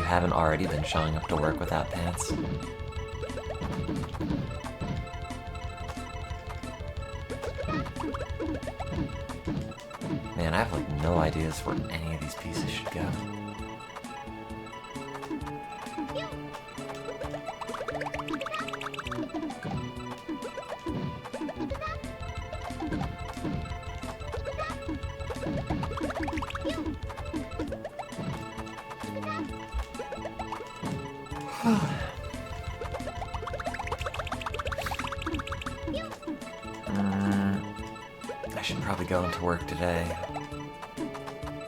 haven't already been showing up to work without pants. Man, I have like no ideas where any of these pieces should go. I should probably go into work today.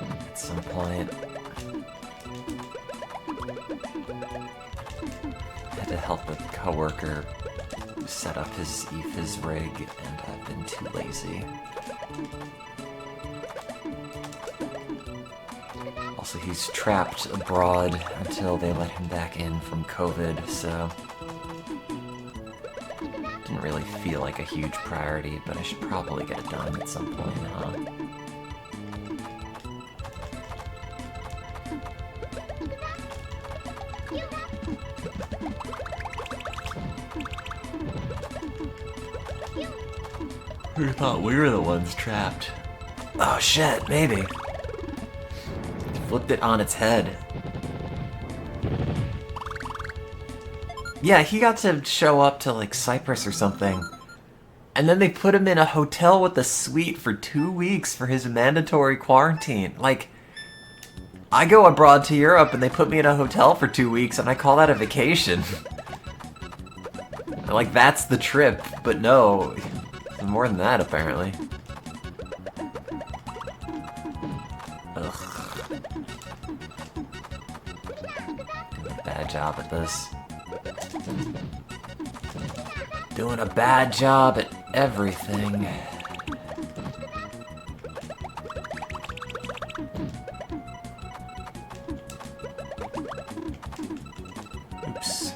At some point. I had to help a coworker set up his ephys rig, and I've been too lazy. Also, he's trapped abroad until they let him back in from COVID, so didn't really feel like a huge priority, but I should probably get it done at some point, huh? Who thought we were the ones trapped? Oh shit, maybe. Flipped it on its head. Yeah, he got to show up to like Cyprus or something. And then they put him in a hotel with a suite for 2 weeks for his mandatory quarantine. Like, I go abroad to Europe and they put me in a hotel for 2 weeks and I call that a vacation. Like, that's the trip, but no. More than that, apparently. Ugh. Doing a bad job at this. Doing a bad job at everything. Oops.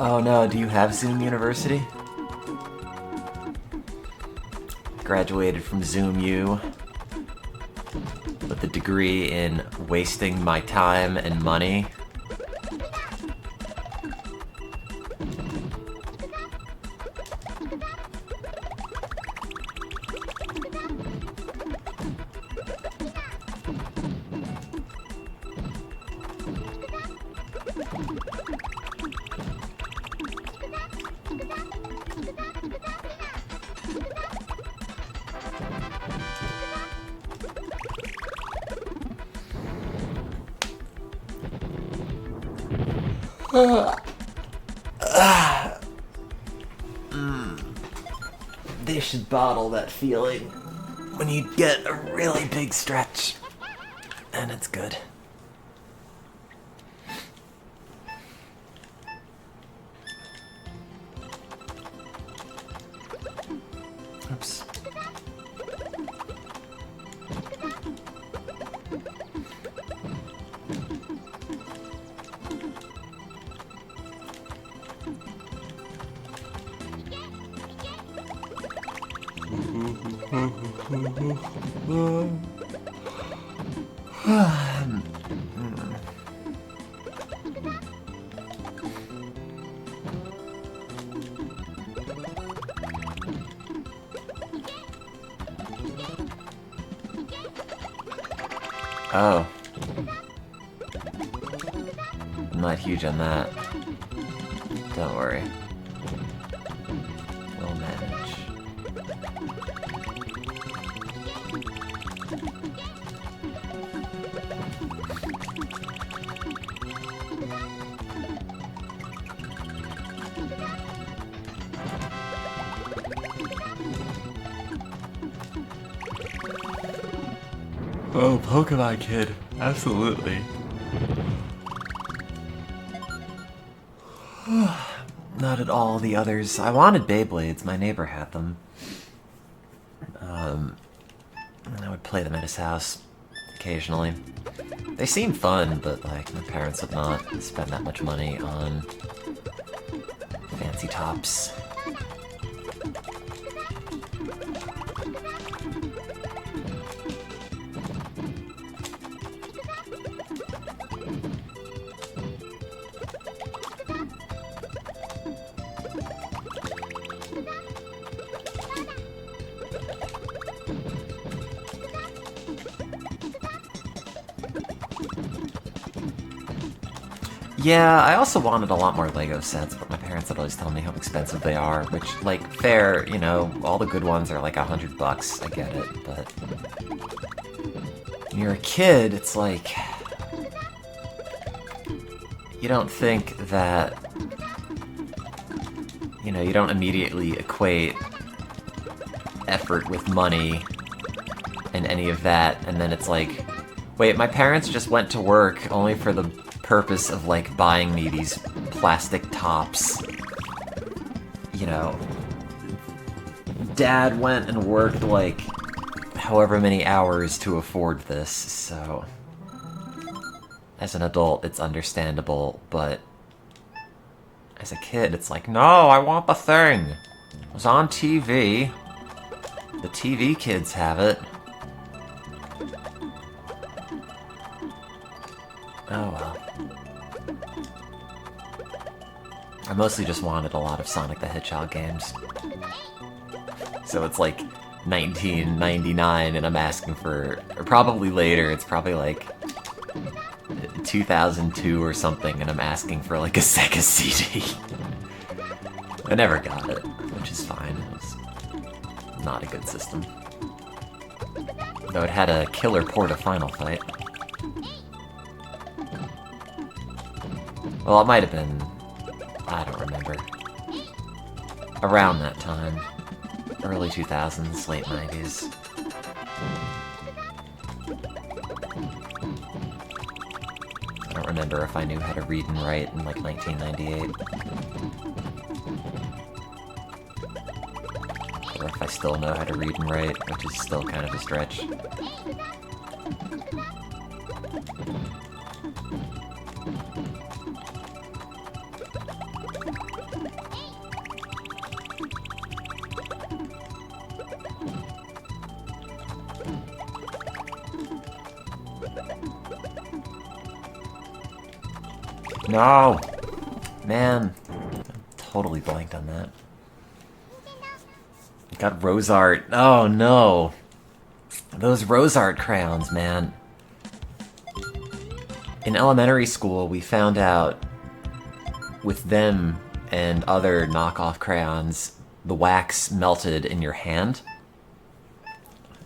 Oh no, do you have Zoom University? Graduated from Zoom U with a degree in wasting my time and money. They should bottle that feeling when you get a really big stretch, and it's good. Oops. Oh. I'm not huge on that. Don't worry. We'll manage. Oh, Pokemon Kid. Absolutely. Not at all the others. I wanted Beyblades. My neighbor had them. And I would play them at his house occasionally. They seemed fun, but like my parents would not spend that much money on fancy tops. Yeah, I also wanted a lot more Lego sets, but my parents would always tell me how expensive they are, which, like, fair, you know, all the good ones are like $100, I get it, but when you're a kid, it's like, you don't think that, you know, you don't immediately equate effort with money and any of that, and then it's like, wait, my parents just went to work only for the purpose of, like, buying me these plastic tops. You know, Dad went and worked, like, however many hours to afford this, so as an adult, it's understandable, but as a kid, it's like, no, I want the thing. It was on TV. The TV kids have it. Oh well. I mostly just wanted a lot of Sonic the Hedgehog games. So it's like 1999 and I'm asking for, or probably later, it's probably like 2002 or something and I'm asking for like a Sega CD. I never got it, which is fine. It was not a good system. Though it had a killer port of Final Fight. Well, it might have been, I don't remember. Around that time. Early 2000s, late 90s. I don't remember if I knew how to read and write in like 1998. Or if I still know how to read and write, which is still kind of a stretch. No! Man, I totally blanked on that. Got rose art. Oh no! Those rose art crayons, man. In elementary school, we found out with them and other knockoff crayons, the wax melted in your hand.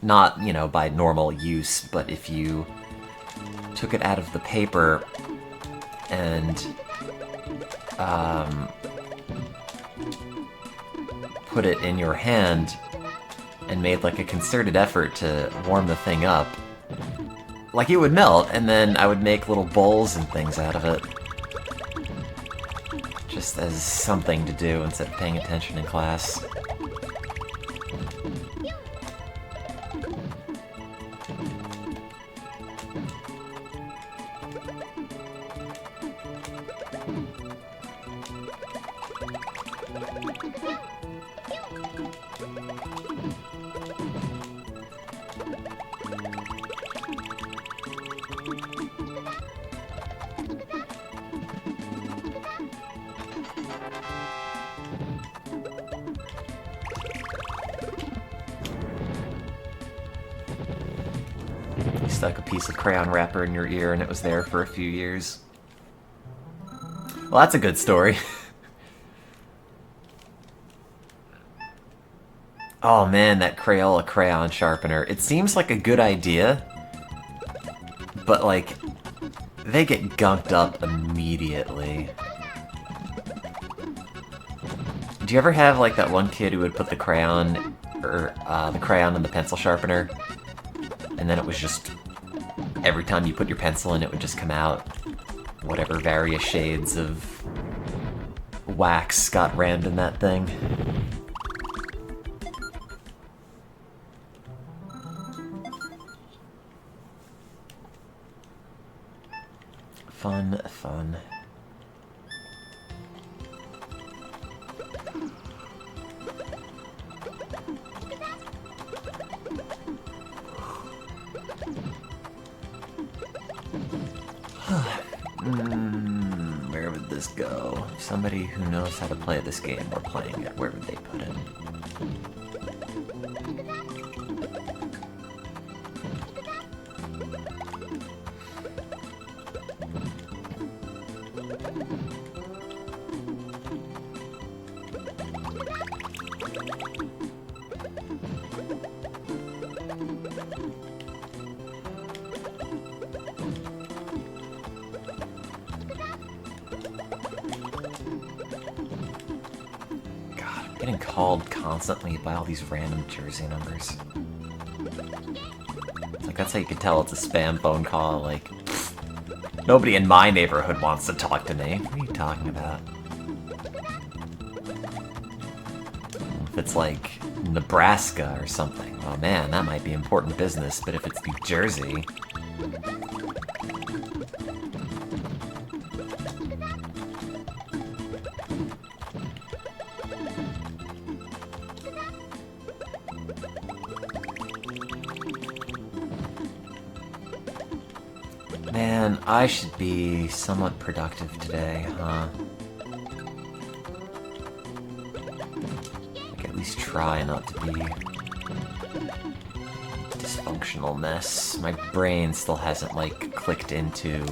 Not, you know, by normal use, but if you took it out of the paper and put it in your hand and made like a concerted effort to warm the thing up, like it would melt, and then I would make little bowls and things out of it. Just as something to do instead of paying attention in class. You stuck a piece of crayon wrapper in your ear and it was there for a few years. Well, that's a good story. Oh man, that Crayola crayon sharpener. It seems like a good idea, but like, they get gunked up immediately. Do you ever have like that one kid who would put the crayon, or the crayon in the pencil sharpener, and then it was just, every time you put your pencil in, it would just come out whatever various shades of wax got rammed in that thing. Fun, fun. Where would this go? Somebody who knows how to play this game or playing it, where would they put it? Getting called constantly by all these random Jersey numbers. It's like, that's how you can tell it's a spam phone call, like, pfft, nobody in my neighborhood wants to talk to me. What are you talking about? If it's like Nebraska or something, oh man, that might be important business, but if it's New Jersey... Man, I should be somewhat productive today, huh? Like, at least try not to be a dysfunctional mess. My brain still hasn't, like, clicked into,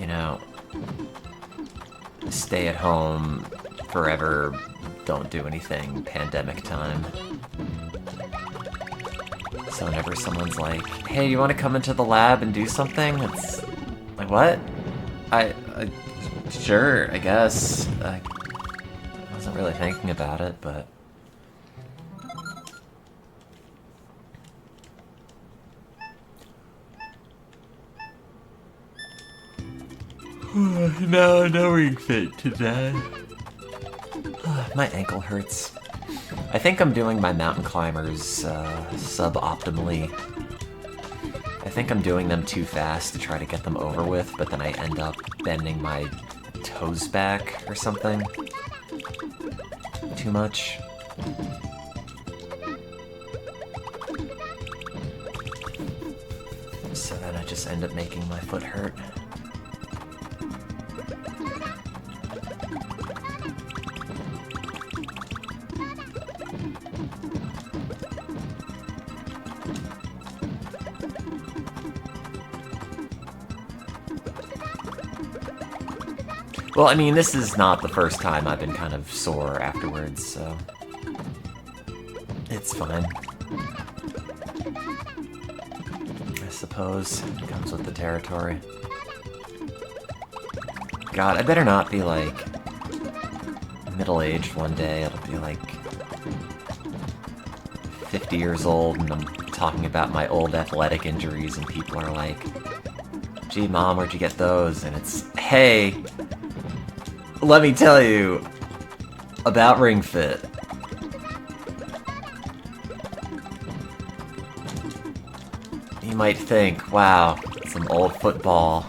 you know, stay at home forever, don't do anything, pandemic time. So whenever someone's like, hey, you want to come into the lab and do something? It's like, what? Sure, I guess. I wasn't really thinking about it, but... No Ring Fit today. My ankle hurts. I think I'm doing my mountain climbers sub-optimally. I think I'm doing them too fast to try to get them over with, but then I end up bending my toes back or something. Too much. So then I just end up making my foot hurt. Well, I mean, this is not the first time I've been kind of sore afterwards, so... it's fine. I suppose it comes with the territory. God, I better not be, like, middle-aged one day. It'll be, like, 50 years old, and I'm talking about my old athletic injuries, and people are like, gee, Mom, where'd you get those? And it's, hey... let me tell you about Ring Fit. You might think, wow, some old football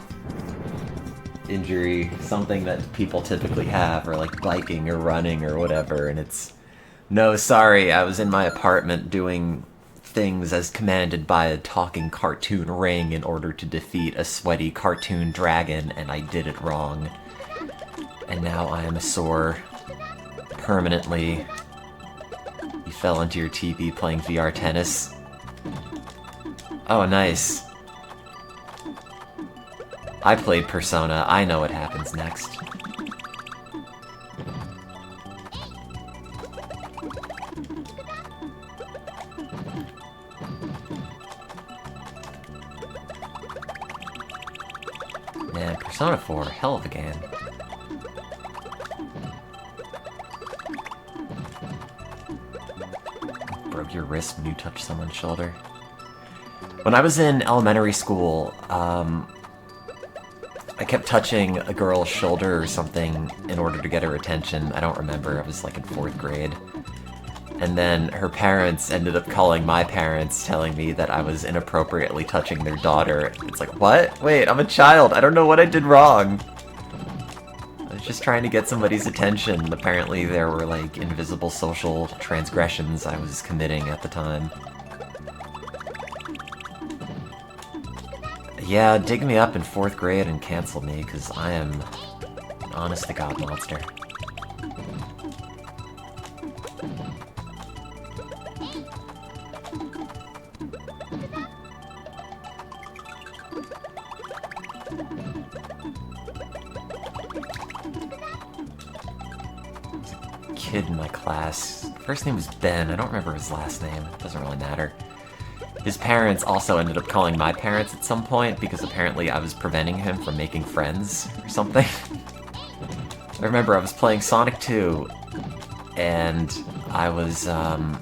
injury, something that people typically have, or like biking or running or whatever, and it's, no, sorry, I was in my apartment doing things as commanded by a talking cartoon ring in order to defeat a sweaty cartoon dragon, and I did it wrong. And now I am sore permanently. You fell into your TV playing VR tennis. Oh, nice. I played Persona. I know what happens next. Man, Persona 4, hell of a game. Broke your wrist when you touched someone's shoulder. When I was in elementary school, I I kept touching a girl's shoulder or something in order to get her attention. I don't remember. I was like in 4th grade. And then her parents ended up calling my parents, telling me that I was inappropriately touching their daughter. It's like, what? Wait, I'm a child. I don't know what I did wrong. I was just trying to get somebody's attention. Apparently there were, like, invisible social transgressions I was committing at the time. Yeah, dig me up in 4th grade and cancel me, because I am an honest-to-God monster. Kid in my class. First name was Ben. I don't remember his last name. It doesn't really matter. His parents also ended up calling my parents at some point because apparently I was preventing him from making friends or something. I remember I was playing Sonic 2 and I was in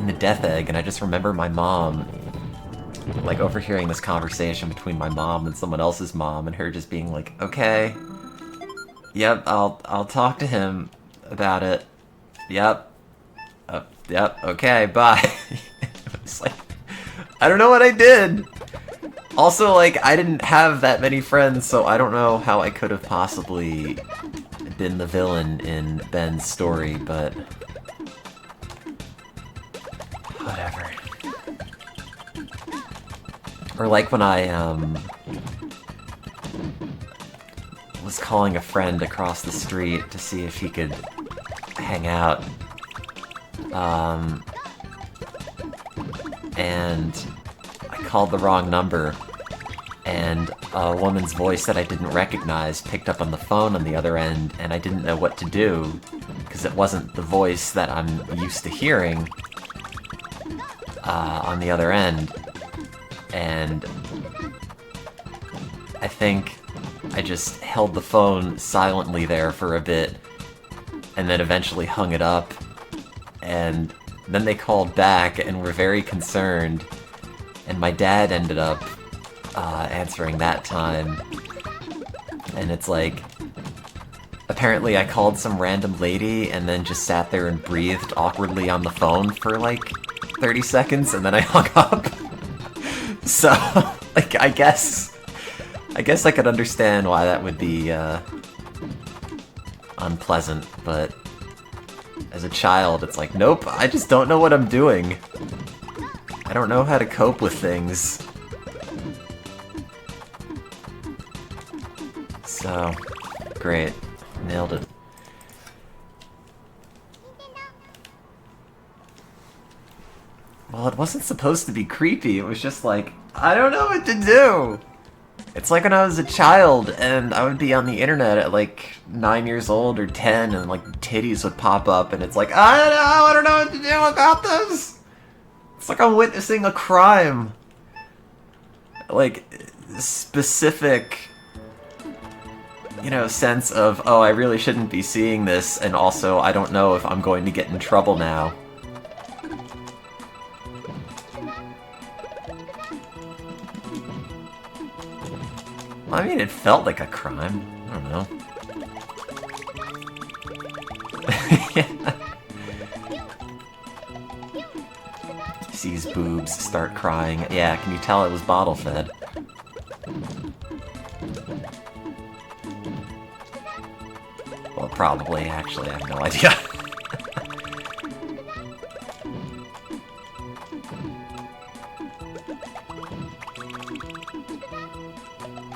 the Death Egg, and I just remember my mom like overhearing this conversation between my mom and someone else's mom, and her just being like, okay, yep, I'll talk to him about it. Yep. Yep, okay, bye. It's like, I don't know what I did. Also, like, I didn't have that many friends, so I don't know how I could have possibly been the villain in Ben's story, but whatever. Or like when I, was calling a friend across the street to see if he could hang out. And I called the wrong number, and a woman's voice that I didn't recognize picked up on the phone on the other end, and I didn't know what to do, because it wasn't the voice that I'm used to hearing on the other end. And I think I just held the phone silently there for a bit, and then eventually hung it up, and then they called back and were very concerned, and my dad ended up answering that time. And it's like, apparently I called some random lady and then just sat there and breathed awkwardly on the phone for like 30 seconds, and then I hung up. So, like, I guess I could understand why that would be unpleasant, but as a child, it's like, nope, I just don't know what I'm doing. I don't know how to cope with things. So, great. Nailed it. Well, it wasn't supposed to be creepy, it was just like, I don't know what to do! It's like when I was a child, and I would be on the internet at like 9 years old or 10, and like titties would pop up, and it's like, I don't know what to do about this! It's like I'm witnessing a crime. Like, specific, you know, sense of, oh, I really shouldn't be seeing this, and also I don't know if I'm going to get in trouble now. I mean, it felt like a crime. I don't know. Yeah. Sees boobs, start crying. Yeah, can you tell it was bottle fed? Well, probably, actually, I have no idea.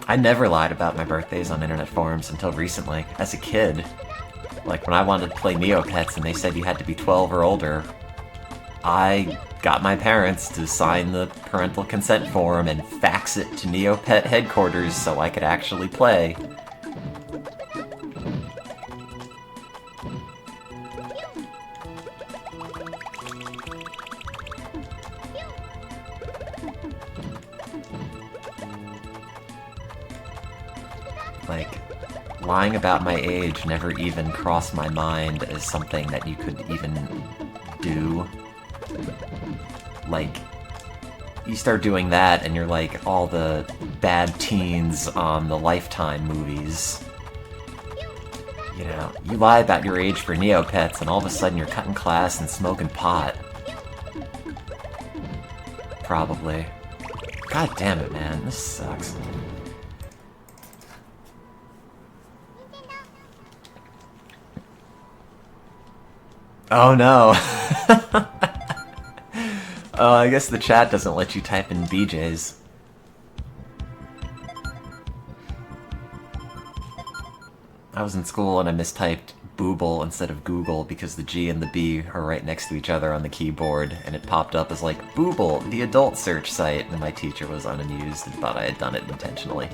I never lied about my birthdays on internet forums until recently. As a kid, like when I wanted to play Neopets and they said you had to be 12 or older, I got my parents to sign the parental consent form and fax it to Neopet headquarters so I could actually play. Like, lying about my age never even crossed my mind as something that you could even do. Like, you start doing that, and you're like all the bad teens on the Lifetime movies. You know, you lie about your age for Neopets, and all of a sudden you're cutting class and smoking pot. Probably. God damn it, man. This sucks. Oh no. Oh, I guess the chat doesn't let you type in BJ's. I was in school and I mistyped Booble instead of Google because the G and the B are right next to each other on the keyboard, and it popped up as like, Booble, the adult search site, and my teacher was unamused and thought I had done it intentionally.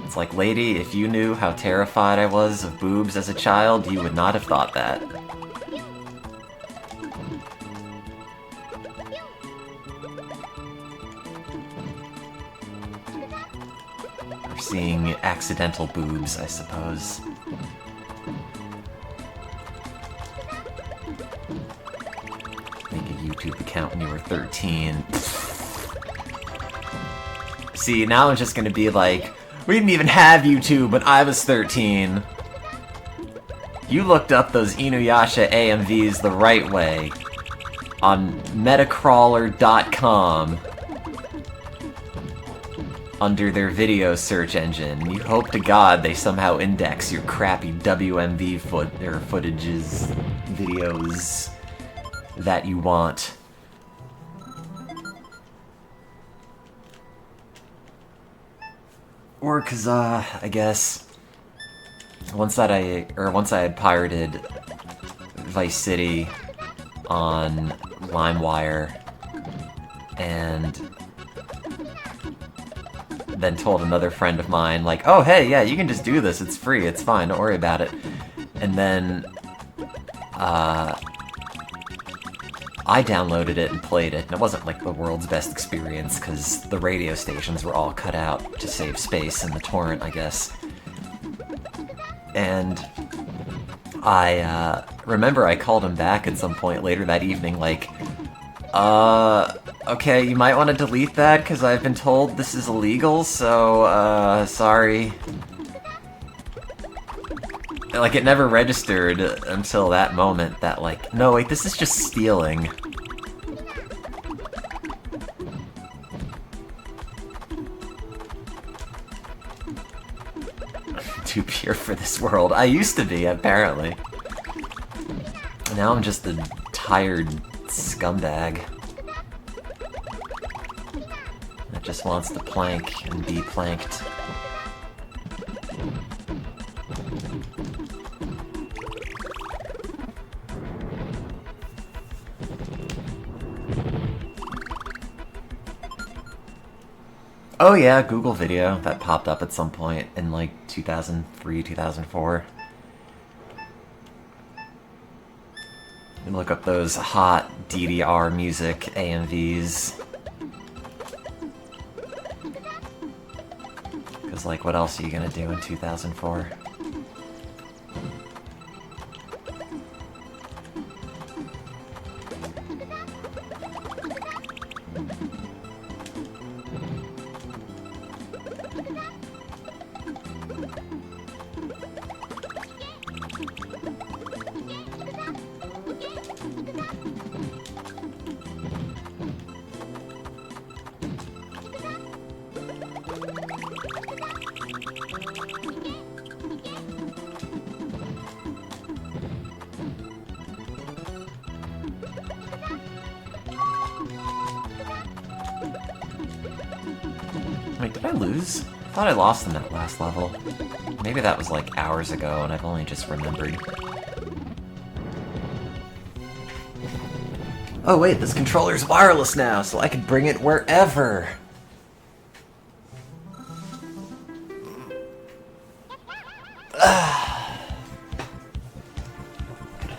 It's like, lady, if you knew how terrified I was of boobs as a child, you would not have thought that. Or seeing accidental boobs, I suppose. Make a YouTube account when you were 13. See, now I'm just gonna be like, we didn't even have YouTube when I was 13. You looked up those Inuyasha AMVs the right way on Metacrawler.com under their video search engine. You hope to God they somehow index your crappy WMV footages, videos that you want. Or cause, I guess, once I had pirated Vice City on LimeWire, and then told another friend of mine, like, oh hey, yeah, you can just do this, it's free, it's fine, don't worry about it. And then, I downloaded it and played it, and it wasn't like the world's best experience, because the radio stations were all cut out to save space in the torrent, I guess. And I remember I called him back at some point later that evening, like, okay, you might want to delete that, because I've been told this is illegal, so, sorry. Like, it never registered until that moment that, like, no, wait, this is just stealing. Too pure for this world. I used to be, apparently. Now I'm just a tired scumbag that just wants to plank and be planked. Oh yeah, Google Video. That popped up at some point in like 2003, 2004. You look up those hot DDR music AMVs. Because like, what else are you gonna do in 2004? Wait, did I lose? I thought I lost in that last level. Maybe that was like hours ago and I've only just remembered. Oh wait, this controller's wireless now, so I can bring it wherever!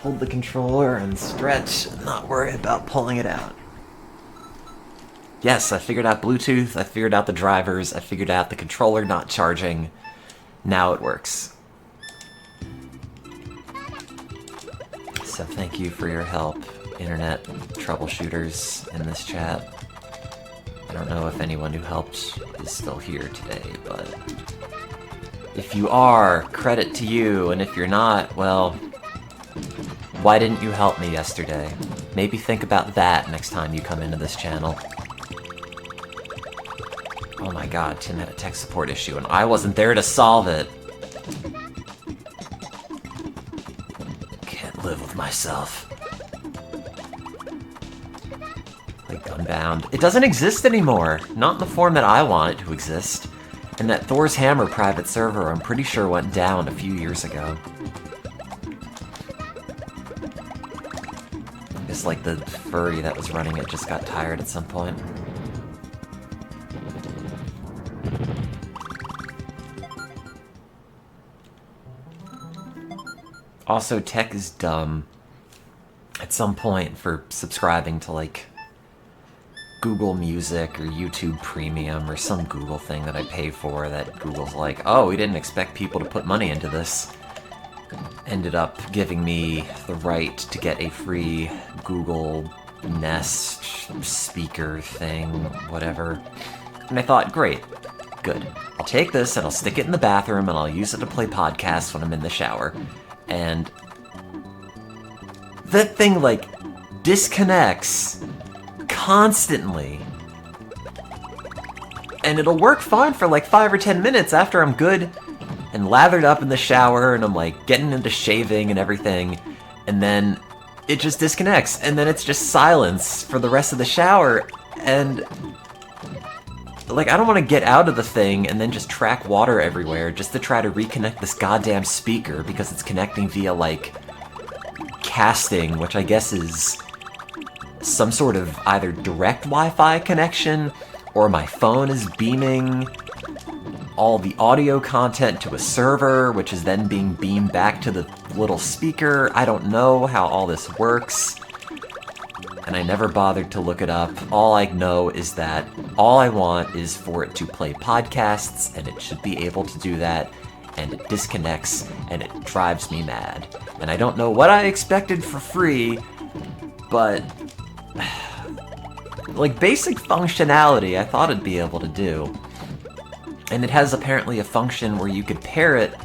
Hold the controller and stretch and not worry about pulling it out. Yes, I figured out Bluetooth, I figured out the drivers, I figured out the controller not charging. Now it works. So thank you for your help, internet troubleshooters in this chat. I don't know if anyone who helped is still here today, but if you are, credit to you, and if you're not, well, why didn't you help me yesterday? Maybe think about that next time you come into this channel. Oh my god, Tim had a tech support issue, and I wasn't there to solve it. Can't live with myself. Like Gunbound. It doesn't exist anymore! Not in the form that I want it to exist. And that Thor's Hammer private server, I'm pretty sure went down a few years ago. I guess like the furry that was running it just got tired at some point. Also, tech is dumb at some point for subscribing to, like, Google Music or YouTube Premium or some Google thing that I pay for that Google's like, oh, we didn't expect people to put money into this. Ended up giving me the right to get a free Google Nest speaker thing, whatever. And I thought, great, good. I'll take this and I'll stick it in the bathroom and I'll use it to play podcasts when I'm in the shower. And that thing, like, disconnects constantly. And it'll work fine for like 5 or 10 minutes after I'm good and lathered up in the shower and I'm like getting into shaving and everything. And then it just disconnects. And then it's just silence for the rest of the shower. And like, I don't want to get out of the thing and then just track water everywhere just to try to reconnect this goddamn speaker because it's connecting via, like, casting, which I guess is some sort of either direct Wi-Fi connection or my phone is beaming all the audio content to a server, which is then being beamed back to the little speaker. I don't know how all this works. And I never bothered to look it up. All I know is that all I want is for it to play podcasts, and it should be able to do that, and it disconnects, and it drives me mad. And I don't know what I expected for free, but like basic functionality I thought it'd be able to do. And it has apparently a function where you could pair it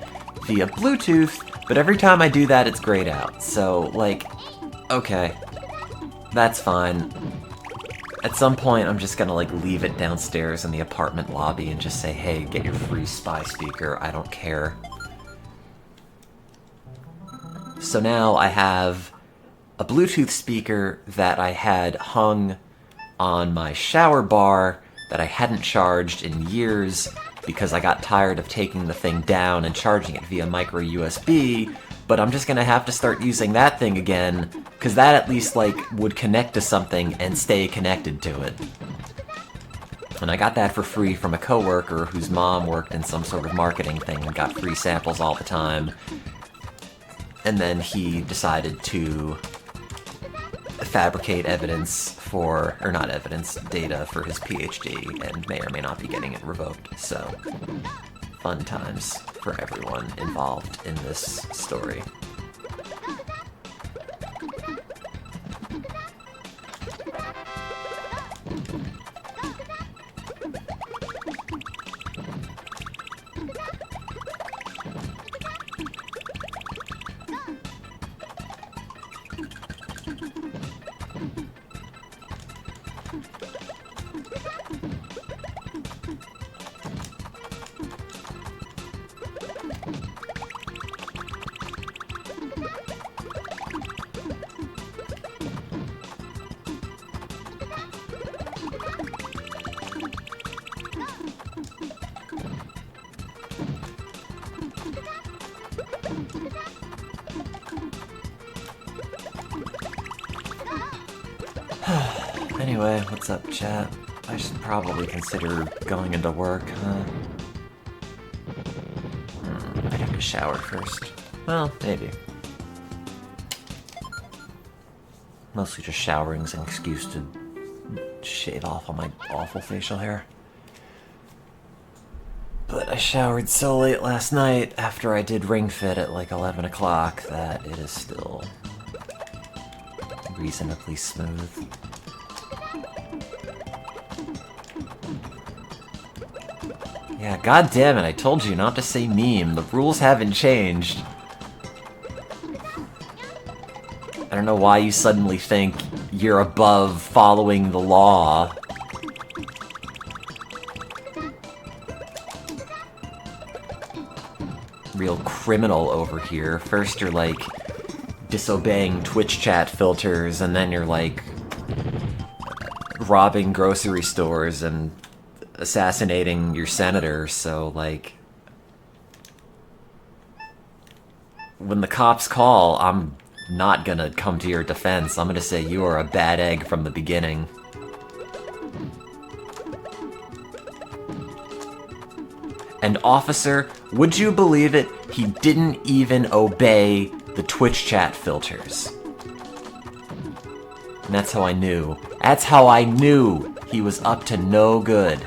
via Bluetooth, but every time I do that it's grayed out. So, like, okay. That's fine. At some point, I'm just gonna, like, leave it downstairs in the apartment lobby and just say, hey, get your free spy speaker, I don't care. So now I have a Bluetooth speaker that I had hung on my shower bar that I hadn't charged in years because I got tired of taking the thing down and charging it via micro USB, but I'm just gonna have to start using that thing again, because that at least, like, would connect to something and stay connected to it. And I got that for free from a coworker whose mom worked in some sort of marketing thing and got free samples all the time. And then he decided to fabricate evidence for, or not evidence, data for his PhD, and may or may not be getting it revoked, so fun times for everyone involved in this story. Anyway, what's up, chat? I should probably consider going into work, huh? I have to shower first. Well, maybe. Mostly just showering's an excuse to shave off all my awful facial hair. But I showered so late last night after I did Ring Fit at like 11 o'clock that it is still reasonably smooth. Yeah, god damn it, I told you not to say meme. The rules haven't changed. I don't know why you suddenly think you're above following the law. Real criminal over here. First you're like disobeying Twitch chat filters, and then you're like robbing grocery stores and assassinating your senator, so like when the cops call, I'm not gonna come to your defense. I'm gonna say you are a bad egg from the beginning. And officer, would you believe it? He didn't even obey the Twitch chat filters. And that's how I knew. That's how I knew he was up to no good.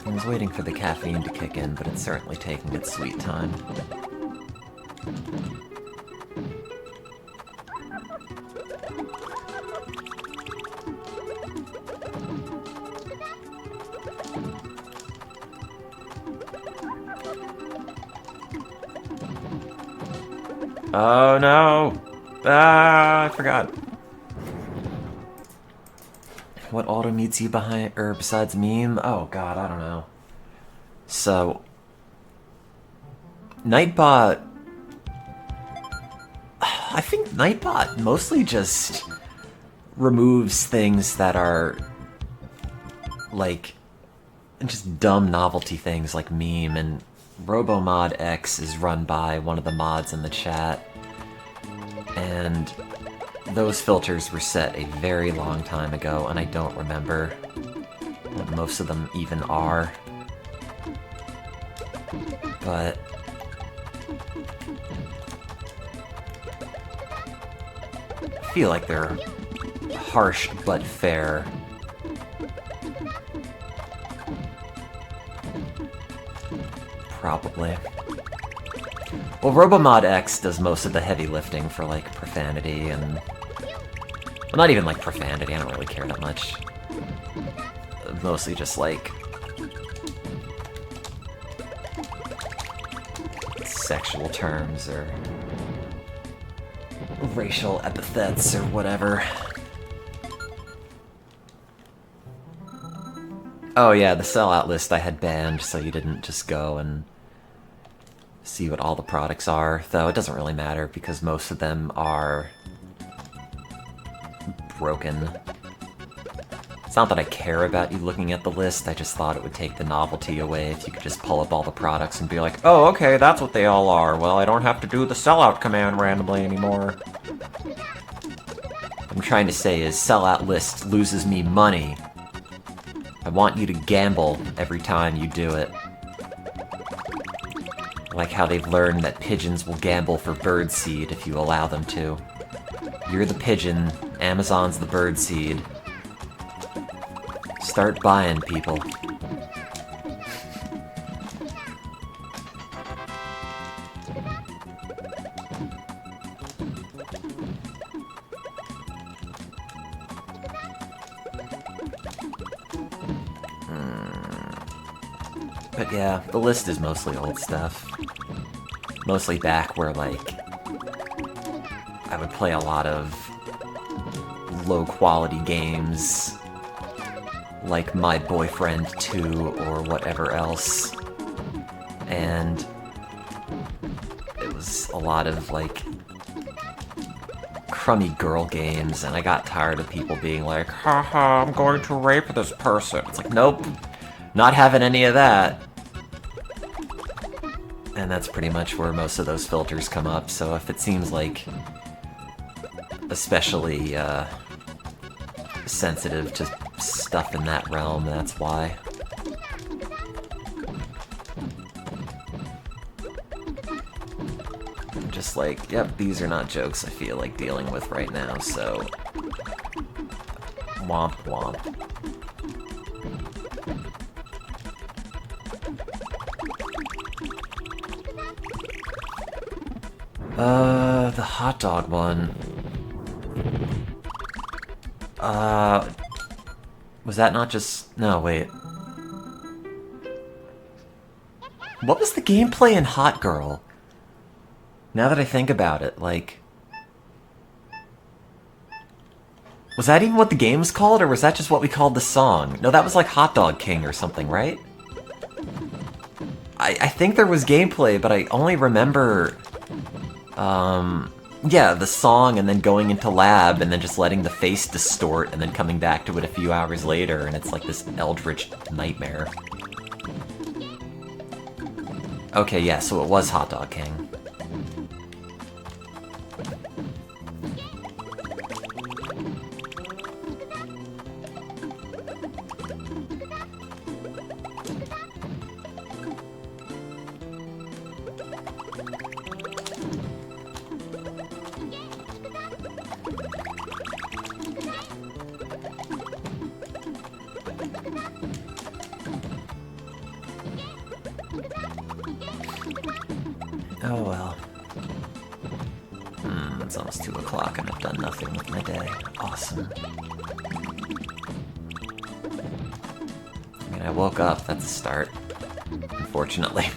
I was waiting for the caffeine to kick in, but it's certainly taking its sweet time. Oh no! Ah, I forgot. What auto meets you behind, or besides meme? Oh god, I don't know. So, Nightbot... I think Nightbot mostly just removes things that are, like, just dumb novelty things like meme, and RoboMod X is run by one of the mods in the chat, and those filters were set a very long time ago, and I don't remember what most of them even are. But I feel like they're harsh but fair. Probably. Well, RoboMod X does most of the heavy lifting for, like, profanity and... Well, not even, like, profanity, I don't really care that much. Mostly just, like... sexual terms, or... racial epithets, or whatever. Oh yeah, the sellout list I had banned, so you didn't just go and see what all the products are, though it doesn't really matter because most of them are broken. It's not that I care about you looking at the list, I just thought it would take the novelty away if you could just pull up all the products and be like, oh, okay, that's what they all are. Well, I don't have to do the sellout command randomly anymore. What I'm trying to say is sellout list loses me money. I want you to gamble every time you do it. Like how they've learned that pigeons will gamble for birdseed if you allow them to. You're the pigeon, Amazon's the birdseed. Start buying, people. But yeah, the list is mostly old stuff. Mostly back where, like, I would play a lot of low-quality games, like My Boyfriend 2 or whatever else. And it was a lot of, like, crummy girl games, and I got tired of people being like, haha, I'm going to rape this person. It's like, nope, not having any of that. And that's pretty much where most of those filters come up, so if it seems like especially sensitive to stuff in that realm, that's why. I'm just like, yep, these are not jokes I feel like dealing with right now, so womp womp. The hot dog one. Was that not just... No, wait. What was the gameplay in Hot Girl? Now that I think about it, like... Was that even what the game's called, or was that just what we called the song? No, that was like Hot Dog King or something, right? I think there was gameplay, but I only remember... yeah, the song, and then going into lab, and then just letting the face distort, and then coming back to it a few hours later, and it's like this eldritch nightmare. Okay, yeah, so it was Hot Dog King. Oh well. It's almost 2 o'clock and I've done nothing with my day. Awesome. I mean, I woke up, that's a start. Unfortunately.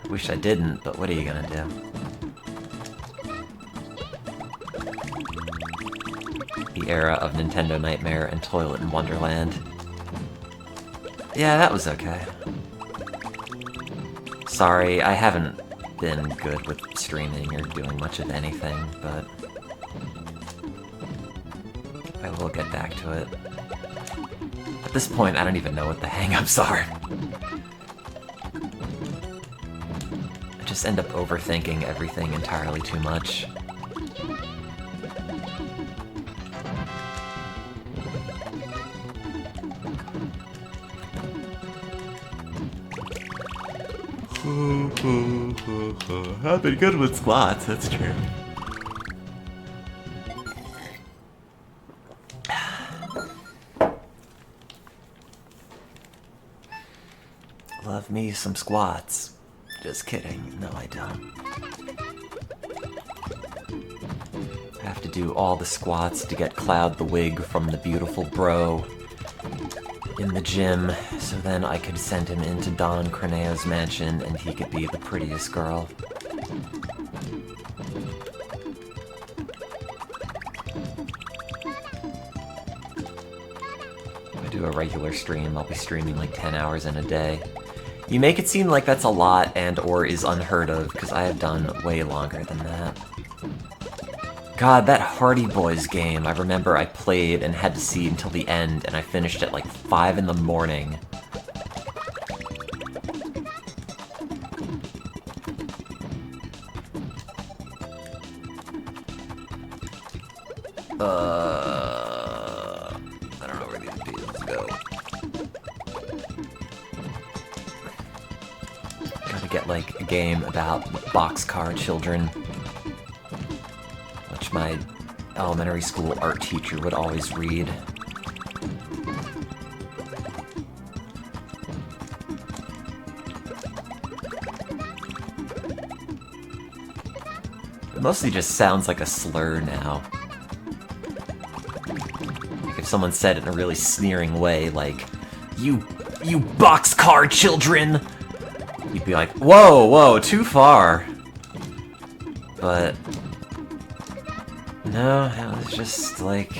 Wish I didn't, but what are you gonna do? The era of Nintendo Nightmare and Toilet in Wonderland. Yeah, that was okay. Sorry, I haven't been good with streaming or doing much of anything, but I will get back to it. At this point, I don't even know what the hang-ups are. I just end up overthinking everything entirely too much. I've been good with squats, that's true. Love me some squats. Just kidding. No, I don't. I have to do all the squats to get Cloud the wig from the beautiful bro in the gym, so then I could send him into Don Corneo's mansion and he could be the prettiest girl. If I do a regular stream, I'll be streaming like 10 hours in a day. You make it seem like that's a lot and or is unheard of, because I have done way longer than that. God, that Hardy Boys game, I remember I played and had to see until the end, and I finished at like 5 in the morning. I don't know where these beans go. Gotta get like a game about boxcar children. My elementary school art teacher would always read. It mostly just sounds like a slur now. Like if someone said it in a really sneering way, like, you boxcar children! You'd be like, whoa, too far. But no, it was just, like,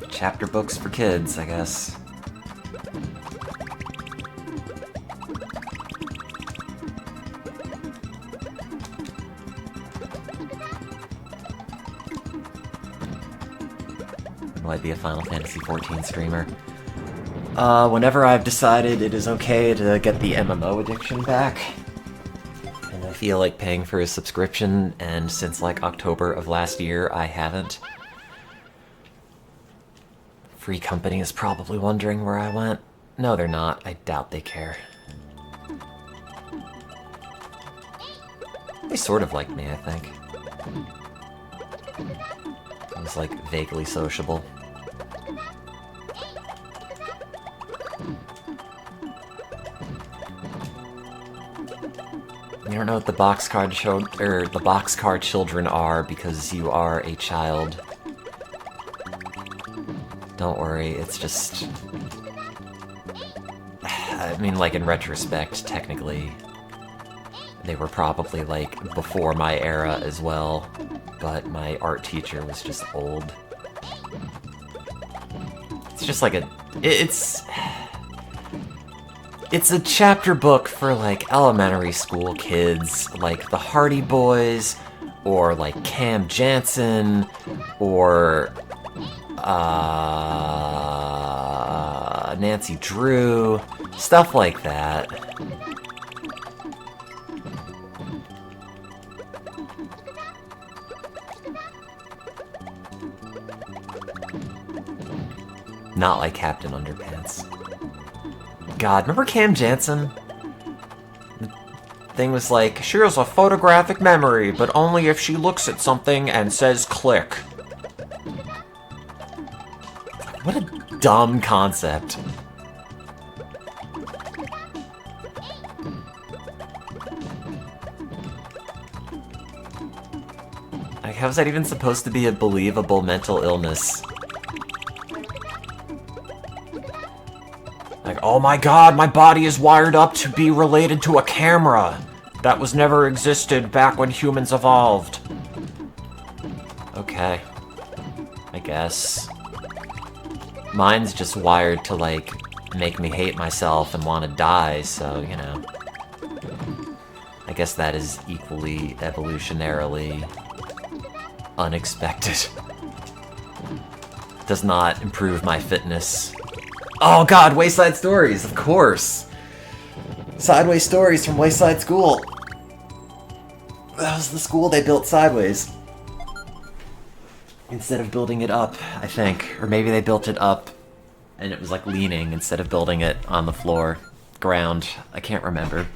chapter books for kids, I guess. Will I be a Final Fantasy XIV streamer? Whenever I've decided it is okay to get the MMO addiction back, and I feel like paying for a subscription, and since like October of last year, I haven't. Free Company is probably wondering where I went. No, they're not. I doubt they care. They sort of liked me, I think. I was like vaguely sociable. You don't know what the boxcar children are because you are a child. Don't worry, it's just... I mean, like, in retrospect, technically, they were probably, like, before my era as well, but my art teacher was just old. It's just like a... It's a chapter book for, like, elementary school kids, like the Hardy Boys, or, like, Cam Jansen, or, Nancy Drew, stuff like that. Not like Captain Underpants. God, remember Cam Jansen? The thing was like, she has a photographic memory, but only if she looks at something and says click. What a dumb concept. Like, how is that even supposed to be a believable mental illness? Like, oh my god, my body is wired up to be related to a camera! That was never existed back when humans evolved. Okay. I guess. Mine's just wired to, like, make me hate myself and want to die, so, you know. I guess that is equally evolutionarily unexpected. Does not improve my fitness. Oh god, Wayside Stories, of course! Sideways Stories from Wayside School. That was the school they built sideways. Instead of building it up, I think. Or maybe they built it up and it was like leaning instead of building it on the floor. Ground. I can't remember.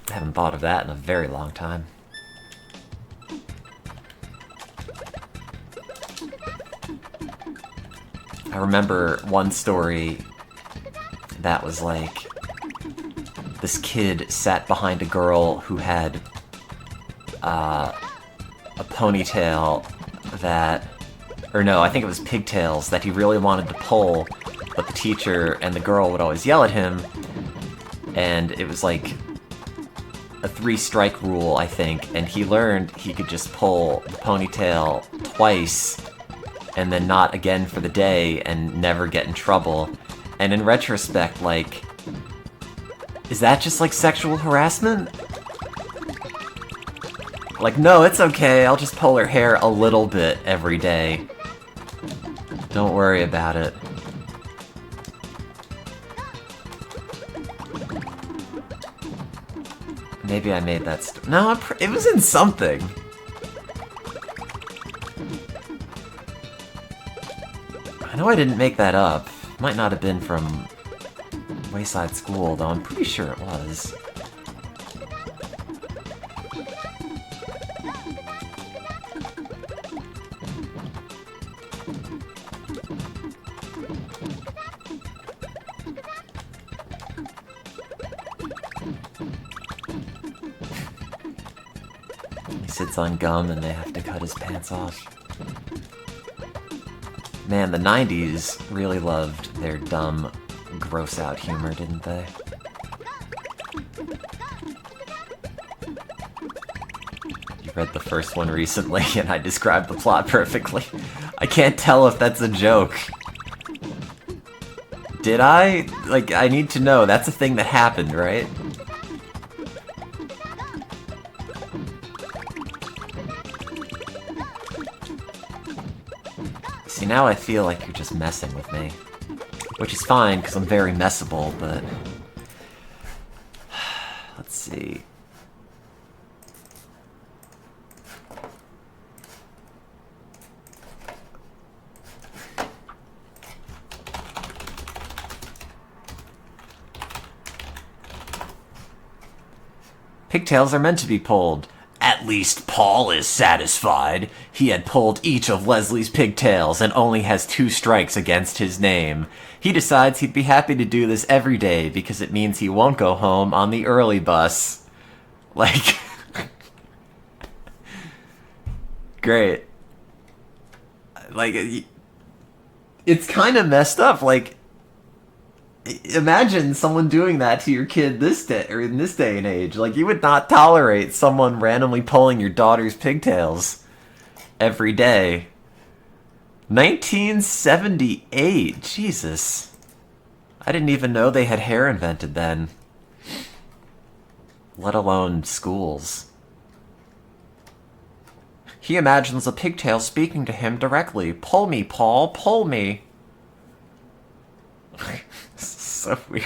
I haven't thought of that in a very long time. I remember one story that was like, this kid sat behind a girl who had a ponytail that, or no, I think it was pigtails that he really wanted to pull, but the teacher and the girl would always yell at him, and it was like a 3-strike rule, I think, and he learned he could just pull the ponytail twice and then not again for the day and never get in trouble. And in retrospect, like, is that just like sexual harassment? Like, no, it's okay, I'll just pull her hair a little bit every day. Don't worry about it. Maybe I made that no, it was in something. I know I didn't make that up. Might not have been from Wayside School, though I'm pretty sure it was. He sits on gum and they have to cut his pants off. Man, the 90s really loved their dumb, gross-out humor, didn't they? You read the first one recently, and I described the plot perfectly. I can't tell if that's a joke. Did I? Like, I need to know. That's a thing that happened, right? See, now I feel like you're just messing with me. Which is fine, because I'm very messable, but... Let's see. Pigtails are meant to be pulled. At least Paul is satisfied. He had pulled each of Leslie's pigtails and only has 2 strikes against his name. He decides he'd be happy to do this every day because it means he won't go home on the early bus. Like... Great. Like, it's kind of messed up. Like, imagine someone doing that to your kid this day, or in this day and age. Like, you would not tolerate someone randomly pulling your daughter's pigtails every day. 1978, Jesus. I didn't even know they had hair invented then. Let alone schools. He imagines a pigtail speaking to him directly. Pull me, Paul, pull me. So weird.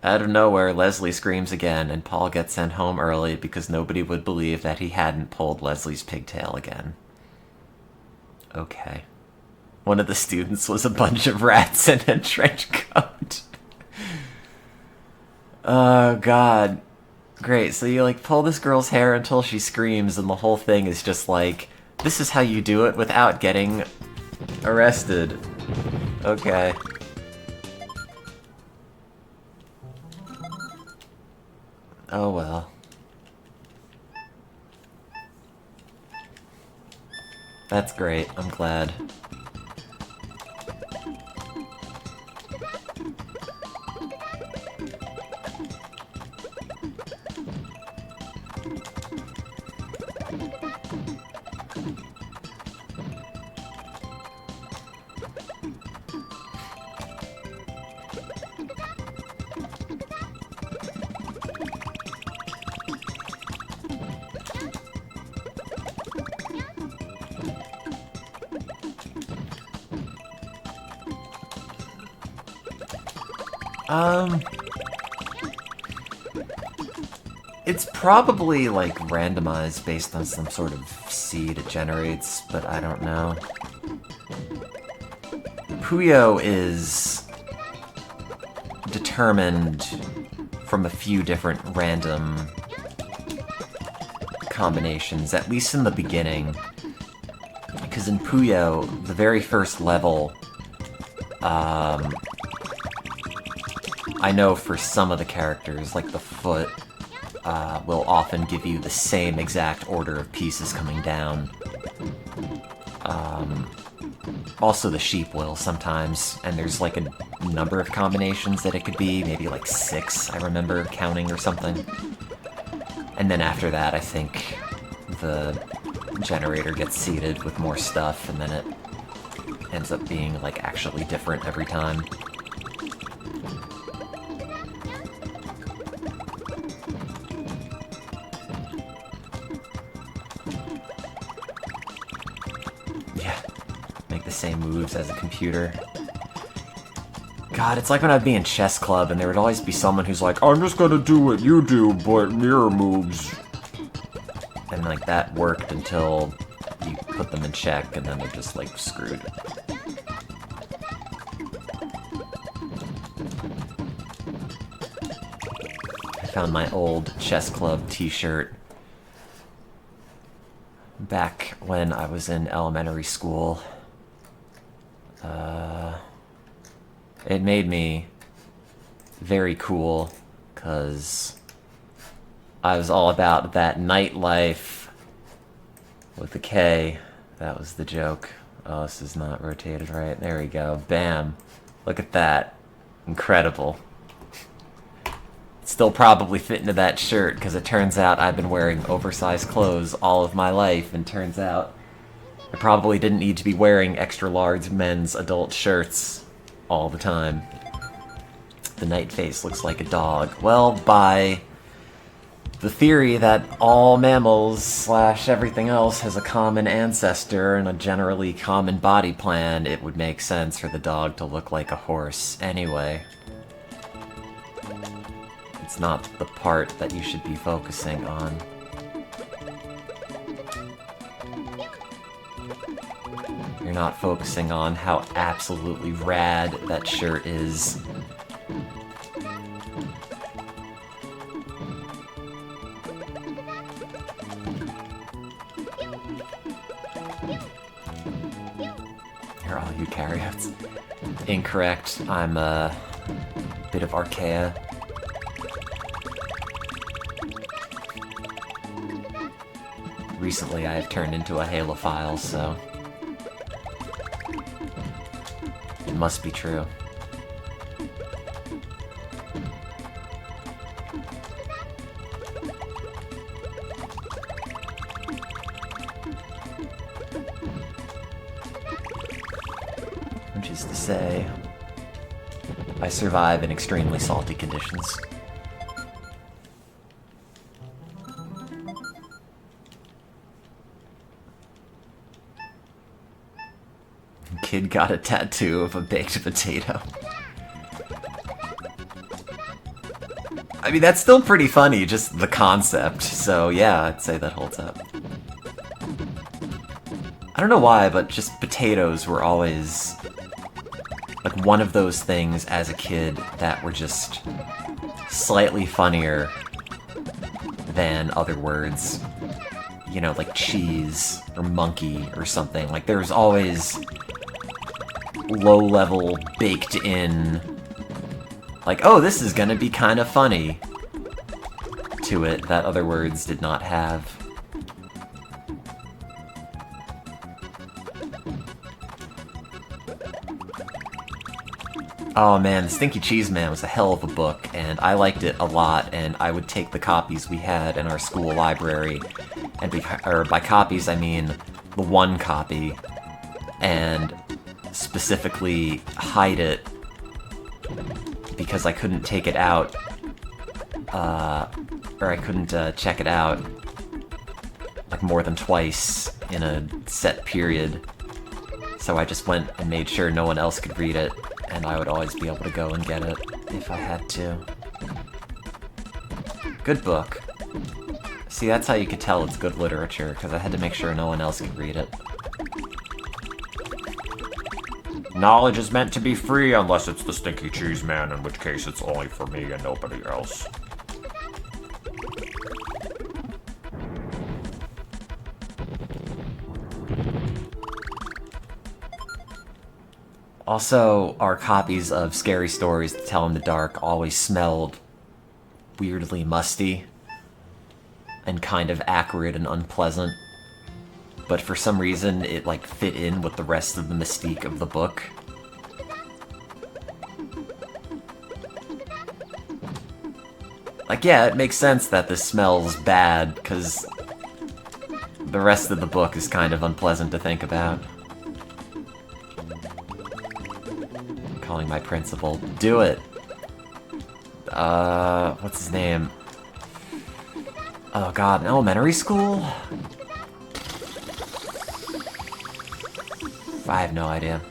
Out of nowhere, Leslie screams again, and Paul gets sent home early because nobody would believe that he hadn't pulled Leslie's pigtail again. Okay. One of the students was a bunch of rats in a trench coat. Oh, God. Great, so you, like, pull this girl's hair until she screams, and the whole thing is just like, this is how you do it without getting arrested. Okay. Oh well. That's great, I'm glad. It's probably, like, randomized based on some sort of seed it generates, but I don't know. Puyo is determined from a few different random combinations, at least in the beginning. Because in Puyo, the very first level, I know for some of the characters, like the foot, will often give you the same exact order of pieces coming down. Also the sheep will sometimes, and there's like a number of combinations that it could be, maybe like 6, I remember counting or something. And then after that, I think the generator gets seeded with more stuff, and then it ends up being like actually different every time. Same moves as a computer. God, it's like when I'd be in chess club and there would always be someone who's like, I'm just gonna do what you do, but mirror moves. And like that worked until you put them in check and then they're just like screwed. I found my old chess club t-shirt back when I was in elementary school. It made me very cool, because I was all about that nightlife with the K. That was the joke. Oh, this is not rotated right. There we go. Bam. Look at that. Incredible. Still probably fit into that shirt, because it turns out I've been wearing oversized clothes all of my life, and turns out I probably didn't need to be wearing extra large men's adult shirts all the time. The night face looks like a dog. Well, bye. the theory that all mammals slash everything else has a common ancestor and a generally common body plan, it would make sense for the dog to look like a horse anyway. It's not the part that you should be focusing on. You're not focusing on how absolutely rad that shirt is. Here are all eukaryotes. Incorrect. I'm a bit of archaea. Recently I have turned into a halophile, so it must be true. Which is to say, I survive in extremely salty conditions. Kid got a tattoo of a baked potato. I mean, that's still pretty funny, just the concept, so yeah, I'd say that holds up. I don't know why, but just potatoes were always like one of those things as a kid that were just slightly funnier than other words. You know, like cheese or monkey or something. Like there's always low-level, baked-in, like, oh, this is gonna be kind of funny to it that other words did not have. Oh man, The Stinky Cheese Man was a hell of a book, and I liked it a lot, and I would take the copies we had in our school library, and by copies I mean the one copy, and specifically hide it because I couldn't take it out, or I couldn't check it out like more than twice in a set period. So I just went and made sure no one else could read it, and I would always be able to go and get it if I had to. Good book. See, that's how you could tell it's good literature, because I had to make sure no one else could read it. Knowledge is meant to be free unless it's the Stinky Cheese Man, in which case it's only for me and nobody else. Also, our copies of Scary Stories to Tell in the Dark always smelled weirdly musty and kind of acrid and unpleasant. But for some reason, it like fit in with the rest of the mystique of the book. Like, yeah, it makes sense that this smells bad, because the rest of the book is kind of unpleasant to think about. Calling my principal. Do it! What's his name? Oh god, in elementary school? I have no idea.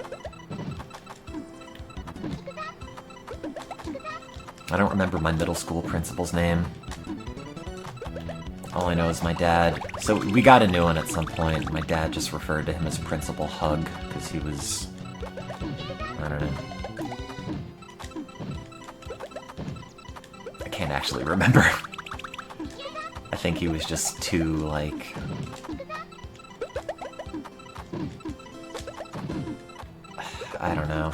I don't remember my middle school principal's name. All I know is my dad. So we got a new one at some point. My dad just referred to him as Principal Hug, because he was... I don't know. I can't actually remember. I think he was just too, like... I don't know.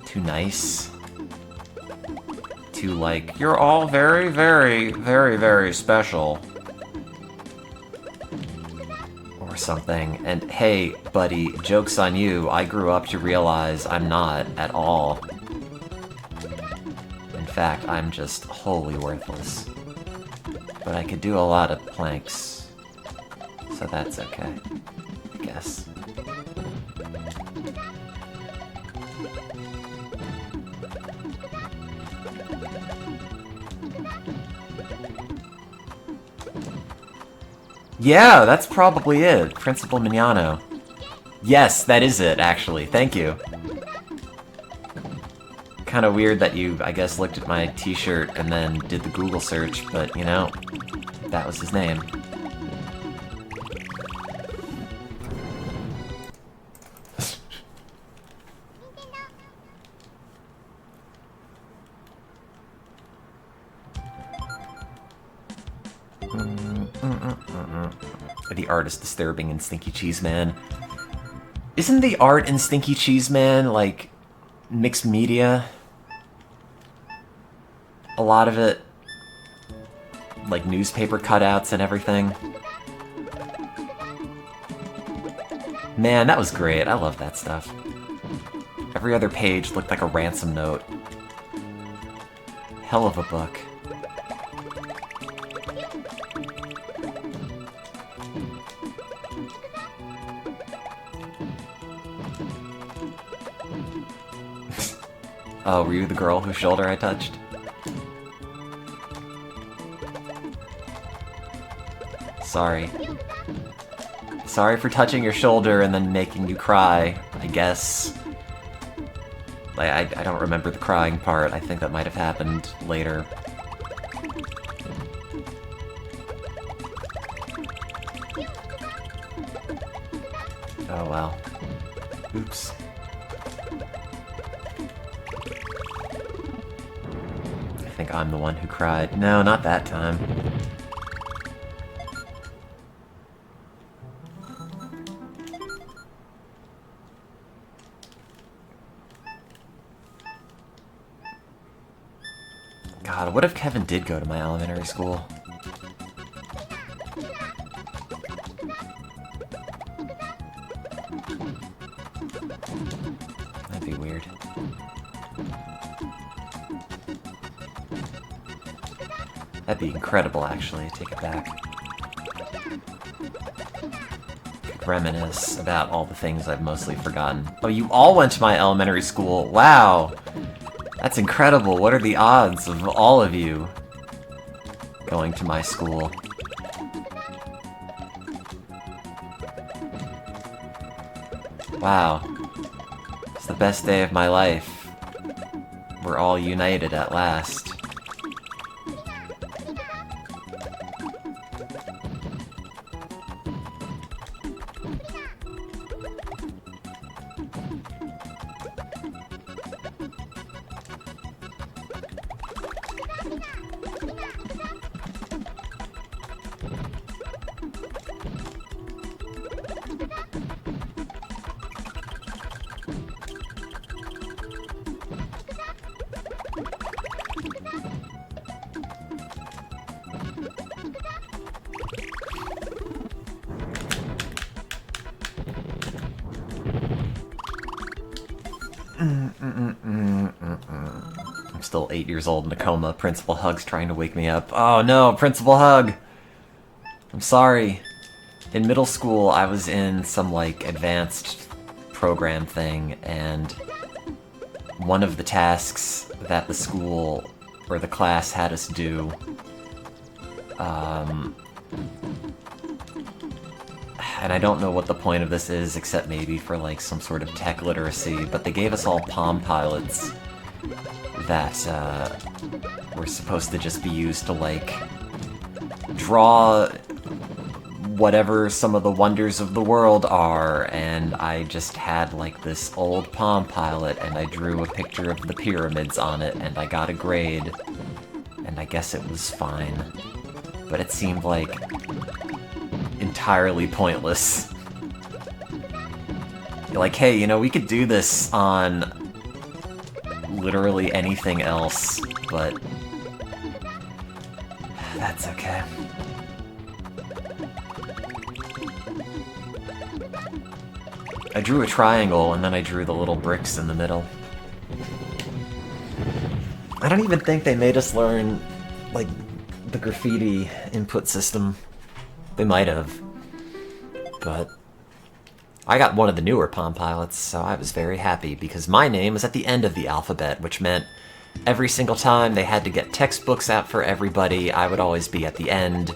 Too nice. Too, like, you're all very, very, very, very special. Or something. And hey, buddy, joke's on you. I grew up to realize I'm not at all. In fact, I'm just wholly worthless. But I could do a lot of planks. So that's okay, I guess. Yeah, that's probably it. Principal Mignano. Yes, that is it, actually. Thank you. Kind of weird that you, I guess, looked at my t-shirt and then did the Google search, but, you know, that was his name. The art is disturbing in Stinky Cheese Man. Isn't the art in Stinky Cheese Man, like, mixed media? A lot of it, like newspaper cutouts and everything. Man, that was great. I love that stuff. Every other page looked like a ransom note. Hell of a book. Oh, were you the girl whose shoulder I touched? Sorry. Sorry for touching your shoulder and then making you cry, I guess. Like, I don't remember the crying part. I think that might have happened later. Oh well. Oops. I think I'm the one who cried. No, not that time. God, what if Kevin did go to my elementary school? That'd be weird. That'd be incredible, actually. Take it back. Could reminisce about all the things I've mostly forgotten. Oh, you all went to my elementary school. Wow! That's incredible. What are the odds of all of you going to my school? Wow. It's the best day of my life. We're all united at last. I'm still 8 years old in a coma. Principal Hug's trying to wake me up. Oh no, Principal Hug! I'm sorry. In middle school, I was in some, like, advanced program thing, and one of the tasks that the school, or the class, had us do, and I don't know what the point of this is, except maybe for, like, some sort of tech literacy, but they gave us all Palm Pilots that, were supposed to just be used to, like, draw whatever some of the wonders of the world are, and I just had, like, this old Palm Pilot, and I drew a picture of the pyramids on it, and I got a grade, and I guess it was fine. But it seemed like entirely pointless. You're like, hey, you know, we could do this on literally anything else, but that's okay. I drew a triangle, and then I drew the little bricks in the middle. I don't even think they made us learn, like, the graffiti input system. They might have. But I got one of the newer Palm Pilots, so I was very happy, because my name was at the end of the alphabet, which meant every single time they had to get textbooks out for everybody, I would always be at the end,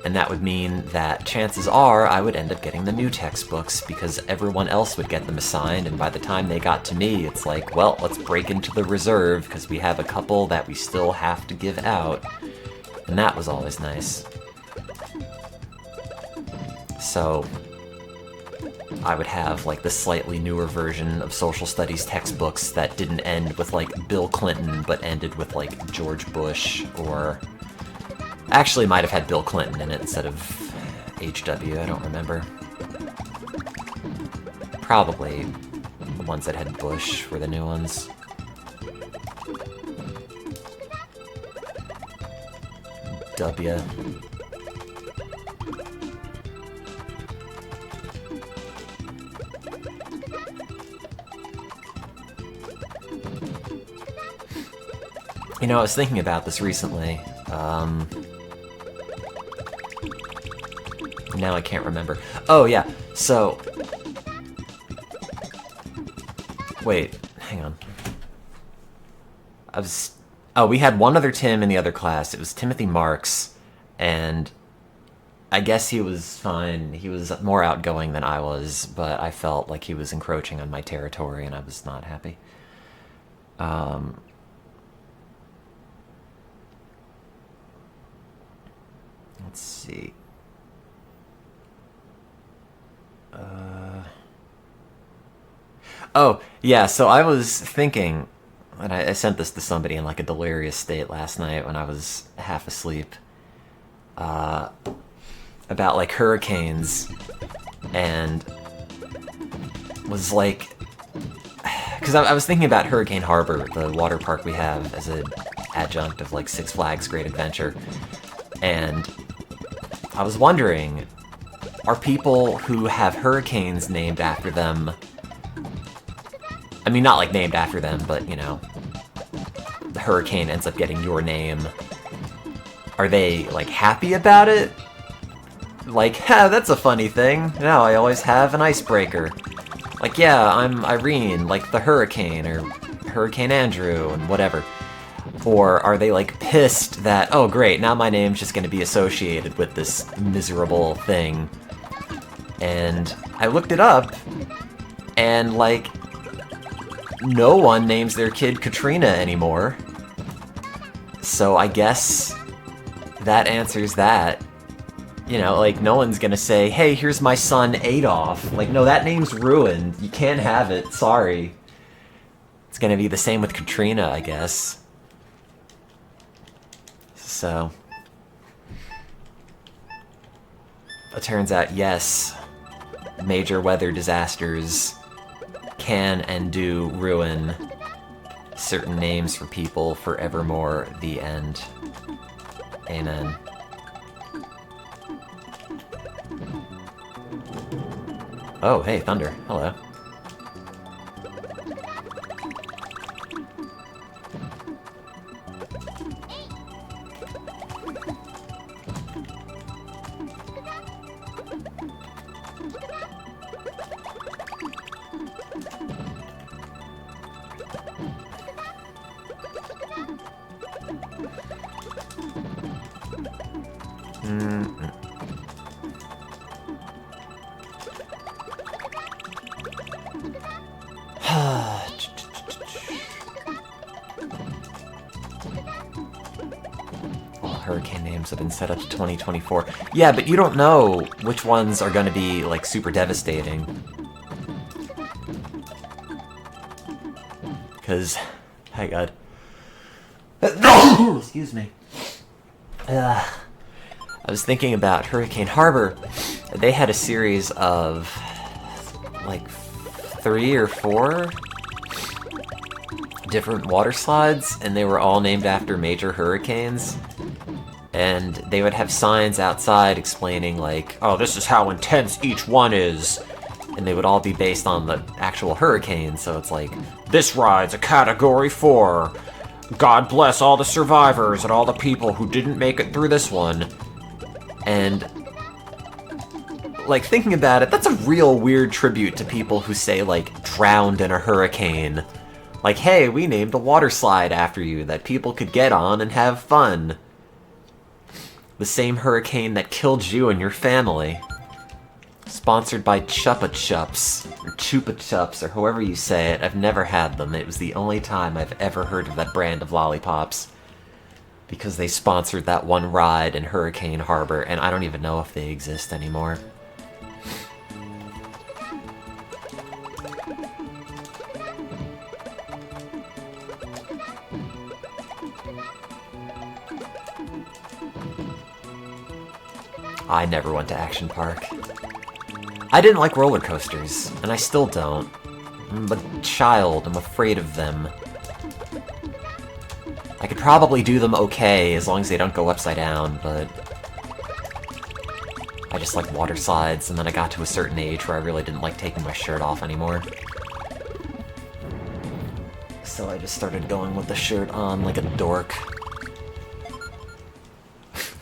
And that would mean that chances are I would end up getting the new textbooks because everyone else would get them assigned, and by the time they got to me, it's like, well, let's break into the reserve because we have a couple that we still have to give out. And that was always nice. So I would have like the slightly newer version of social studies textbooks that didn't end with like Bill Clinton but ended with like George Bush, or actually might have had Bill Clinton in it instead of HW, I don't remember. Probably the ones that had Bush were the new ones. W. You know, I was thinking about this recently. Now I can't remember. Oh, yeah, so... Wait, hang on. Oh, we had one other Tim in the other class. It was Timothy Marks, and I guess he was fine. He was more outgoing than I was, but I felt like he was encroaching on my territory, and I was not happy. Let's see. Oh, yeah, so I was thinking, and I sent this to somebody in like a delirious state last night when I was half asleep, about like hurricanes, and was like, because I was thinking about Hurricane Harbor, the water park we have as an adjunct of like Six Flags Great Adventure, and I was wondering, are people who have hurricanes named after them, I mean, not like named after them, but, you know, the hurricane ends up getting your name, are they, like, happy about it? Like, ha, that's a funny thing. Now I always have an icebreaker. Like, yeah, I'm Irene, like the hurricane, or Hurricane Andrew, and whatever. Or are they, like, pissed that, oh, great, now my name's just gonna be associated with this miserable thing. And I looked it up, and, like, no one names their kid Katrina anymore. So I guess that answers that. You know, like, no one's gonna say, hey, here's my son Adolf. Like, no, that name's ruined. You can't have it. Sorry. It's gonna be the same with Katrina, I guess. So it turns out, yes, major weather disasters can and do ruin certain names for people forevermore. The end. Amen. Oh, hey, Thunder. Hello. Hurricane names have been set up to 2024. Yeah, but you don't know which ones are going to be, like, super devastating. Because, hi God. Excuse me. I was thinking about Hurricane Harbor. They had a series of, like, 3 or 4 different water slides, and they were all named after major hurricanes. And they would have signs outside explaining, like, oh, this is how intense each one is. And they would all be based on the actual hurricane, so it's like, this ride's a Category 4. God bless all the survivors and all the people who didn't make it through this one. And, like, thinking about it, that's a real weird tribute to people who say, like, drowned in a hurricane. Like, hey, we named a water slide after you that people could get on and have fun. The same hurricane that killed you and your family. Sponsored by Chupa Chups, or Chupa Chups, or however you say it. I've never had them. It was the only time I've ever heard of that brand of lollipops. Because they sponsored that one ride in Hurricane Harbor, and I don't even know if they exist anymore. I never went to Action Park. I didn't like roller coasters, and I still don't. I'm a child, I'm afraid of them. I could probably do them okay, as long as they don't go upside down, but... I just like water slides, and then I got to a certain age where I really didn't like taking my shirt off anymore. So I just started going with the shirt on like a dork.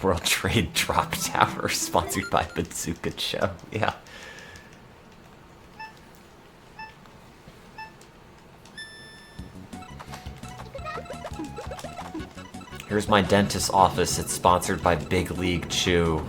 World Trade Drop Tower, sponsored by Bazooka Joe. Yeah. Here's my dentist's office. It's sponsored by Big League Chew.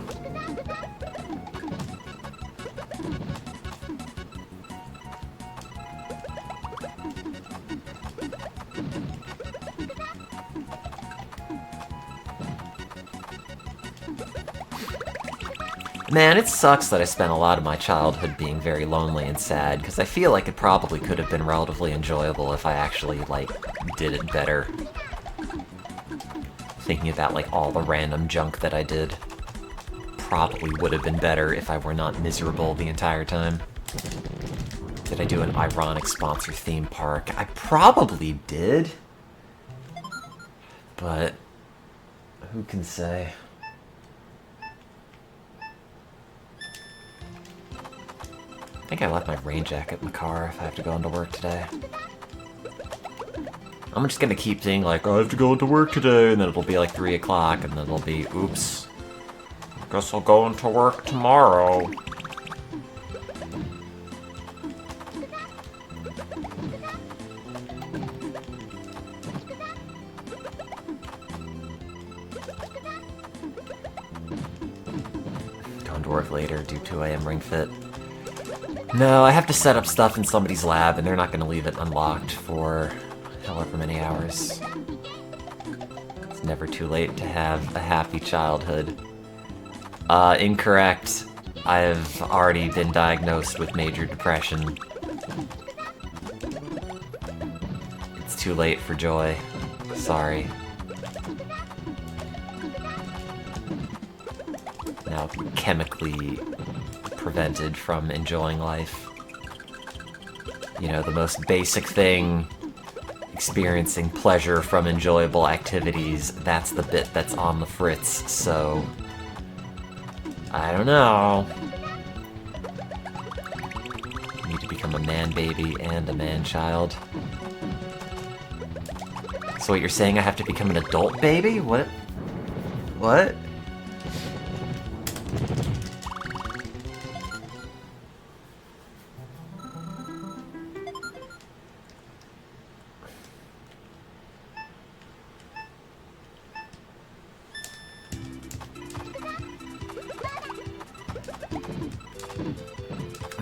Man, it sucks that I spent a lot of my childhood being very lonely and sad, because I feel like it probably could have been relatively enjoyable if I actually, like, did it better. Thinking about, like, all the random junk that I did. Probably would have been better if I were not miserable the entire time. Did I do an ironic sponsor theme park? I probably did. But who can say? I think I left my rain jacket in the car if I have to go into work today. I'm just gonna keep saying, like, I have to go into work today, and then it'll be like 3 o'clock, and then it'll be, oops. Guess I'll go into work tomorrow. Going to work later, do 2 AM Ring Fit. No, I have to set up stuff in somebody's lab, and they're not gonna leave it unlocked for however many hours. It's never too late to have a happy childhood. Incorrect. I've already been diagnosed with major depression. It's too late for joy. Sorry. Now chemically prevented from enjoying life. You know, the most basic thing, experiencing pleasure from enjoyable activities, that's the bit that's on the fritz, so... I don't know. Need to become a man-baby and a man-child. So what, you're saying I have to become an adult baby? What? What?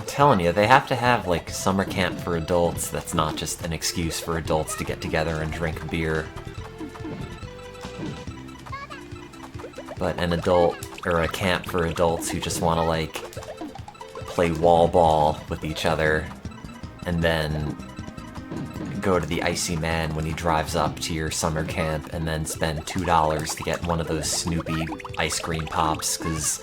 Telling you, they have to have, like, summer camp for adults that's not just an excuse for adults to get together and drink beer. But an adult, or a camp for adults who just want to, like, play wall ball with each other, and then go to the Icy Man when he drives up to your summer camp, and then spend $2 to get one of those Snoopy ice cream pops, because...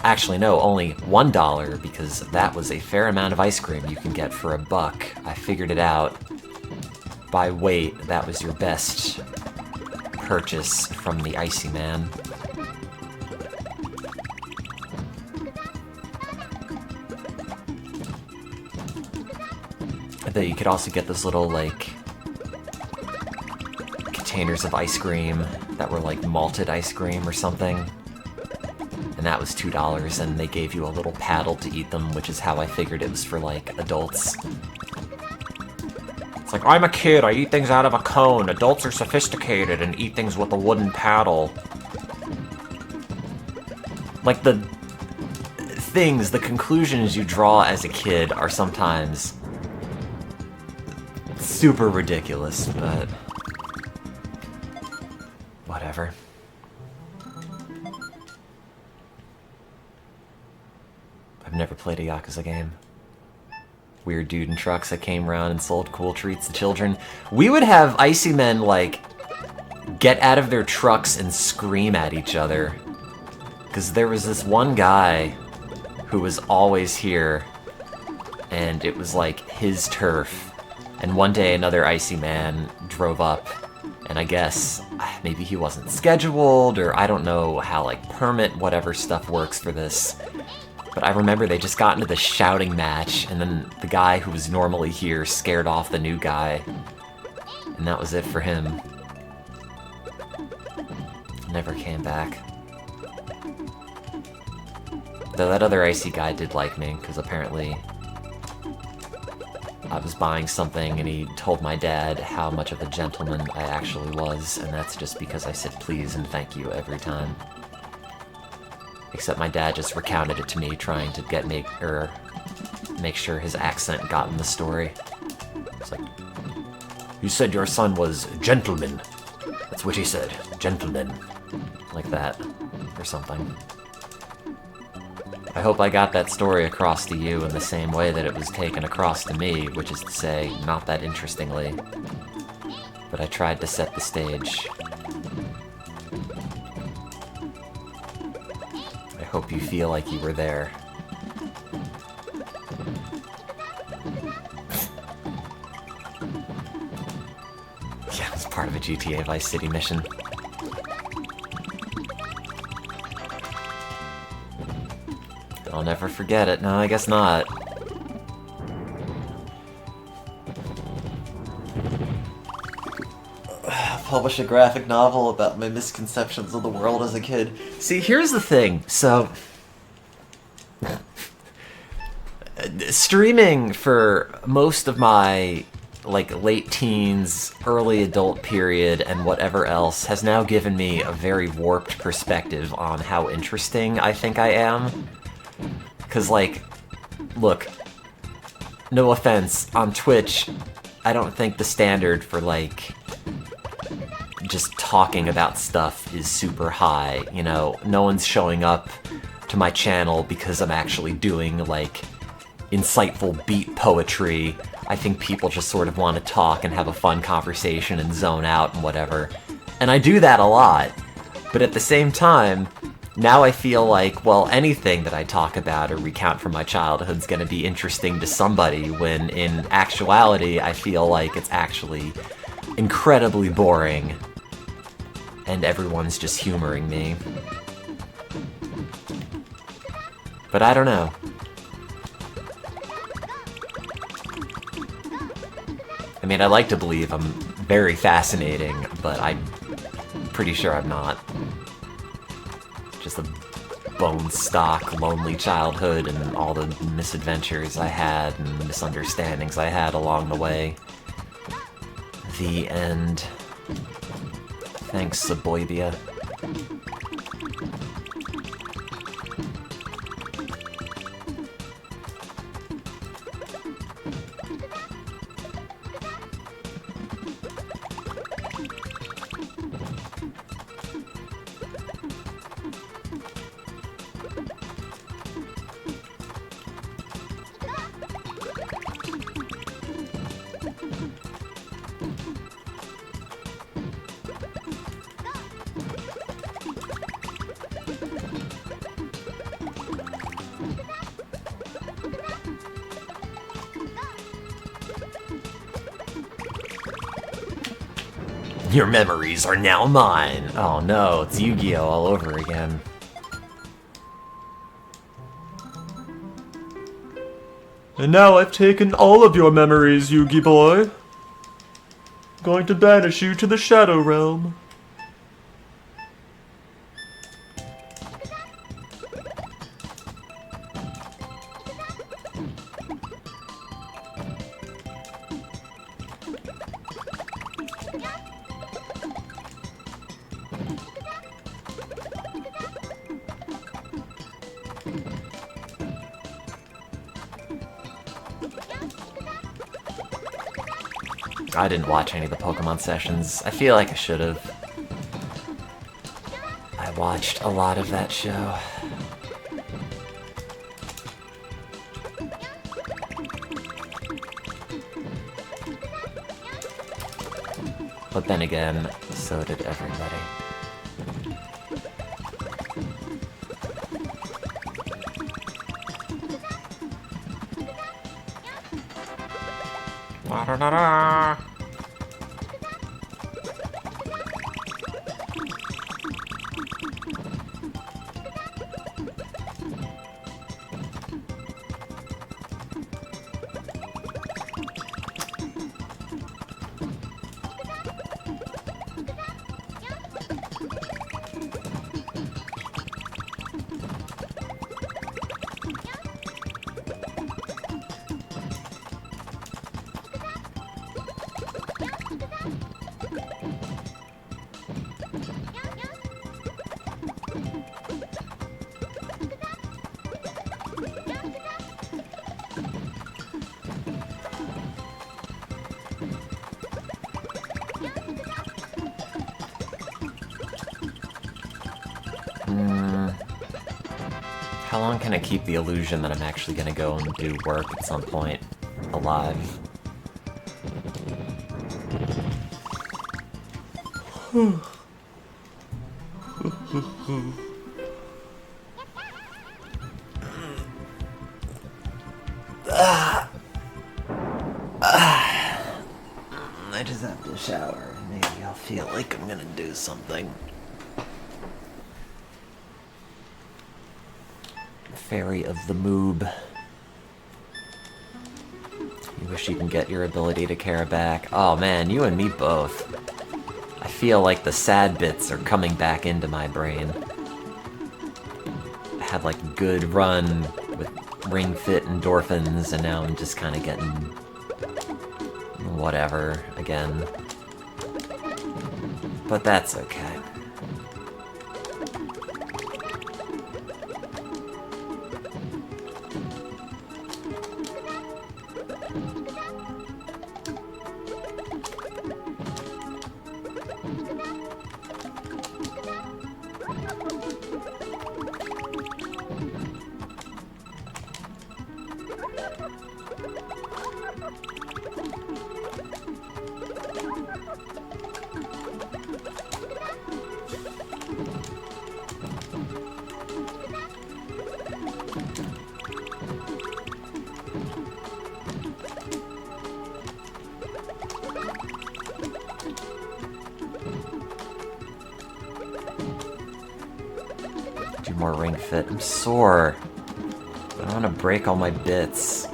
Actually, no, only $1, because that was a fair amount of ice cream you can get for $1. I figured it out. By weight, that was your best purchase from the Icy Man. Though you could also get those little, like, containers of ice cream that were, like, malted ice cream or something. And that was $2, and they gave you a little paddle to eat them, which is how I figured it was for, like, adults. It's like, I'm a kid, I eat things out of a cone. Adults are sophisticated and eat things with a wooden paddle. Like, the things, the conclusions you draw as a kid are sometimes super ridiculous, but whatever. I've never played a Yakuza game. Weird dude in trucks that came around and sold cool treats to children. We would have icy men, like, get out of their trucks and scream at each other. Because there was this one guy who was always here, and it was like his turf. And one day another icy man drove up, and I guess maybe he wasn't scheduled, or I don't know how, like, permit whatever stuff works for this. But I remember they just got into this shouting match, and then the guy who was normally here scared off the new guy. And that was it for him. Never came back. Though that other icy guy did like me, because apparently I was buying something and he told my dad how much of a gentleman I actually was, and that's just because I said please and thank you every time. Except my dad just recounted it to me, trying to make sure his accent got in the story. It's like, you said your son was a gentleman. That's what he said, gentleman. Like that, or something. I hope I got that story across to you in the same way that it was taken across to me, which is to say, not that interestingly. But I tried to set the stage. I hope you feel like you were there. Yeah, it was part of a GTA Vice City mission. I'll never forget it. No, I guess not. Publish a graphic novel about my misconceptions of the world as a kid. See, here's the thing. So, streaming for most of my, like, late teens, early adult period, and whatever else has now given me a very warped perspective on how interesting I think I am. Because, like, look, no offense, on Twitch, I don't think the standard for, like, just talking about stuff is super high, you know? No one's showing up to my channel because I'm actually doing, like, insightful beat poetry. I think people just sort of want to talk and have a fun conversation and zone out and whatever. And I do that a lot. But at the same time, now I feel like, well, anything that I talk about or recount from my childhood's gonna be interesting to somebody, when in actuality, I feel like it's actually incredibly boring, and everyone's just humoring me. But I don't know. I mean, I like to believe I'm very fascinating, but I'm pretty sure I'm not. Just a bone-stock, lonely childhood and all the misadventures I had and misunderstandings I had along the way. The end. Thanks, Suburbia. Your memories are now mine. Oh no, it's Yu-Gi-Oh! All over again. And now I've taken all of your memories, Yugi boy. Going to banish you to the Shadow Realm. I didn't watch any of the Pokemon sessions. I feel like I should have. I watched a lot of that show. But then again, so did everybody. Da-da-da-da. How long can I keep the illusion that I'm actually gonna go and do work at some point alive? I just have to shower. Maybe I'll feel like I'm gonna do something. Fairy of the Moob. You wish you can get your ability to care back. Oh man, you and me both. I feel like the sad bits are coming back into my brain. I had like a good run with Ring Fit endorphins, and now I'm just kind of getting whatever again. But that's okay. Do more Ring Fit. I'm sore. I don't want to break all my bits.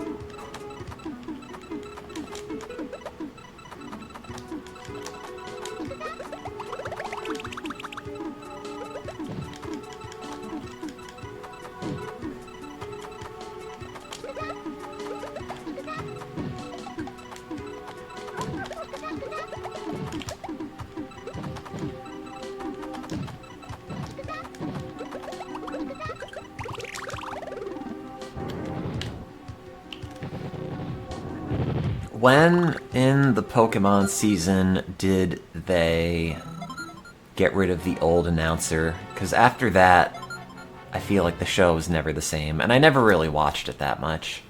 When in the Pokemon season did they get rid of the old announcer? Because after that, I feel like the show was never the same, and I never really watched it that much,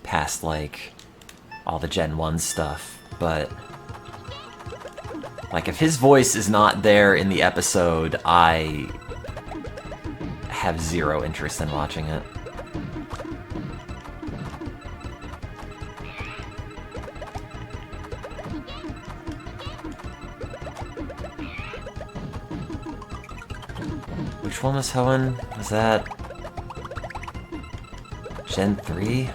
past like all the Gen 1 stuff, but like if his voice is not there in the episode, I have zero interest in watching it. Which one was Hoenn? Was that Gen 3?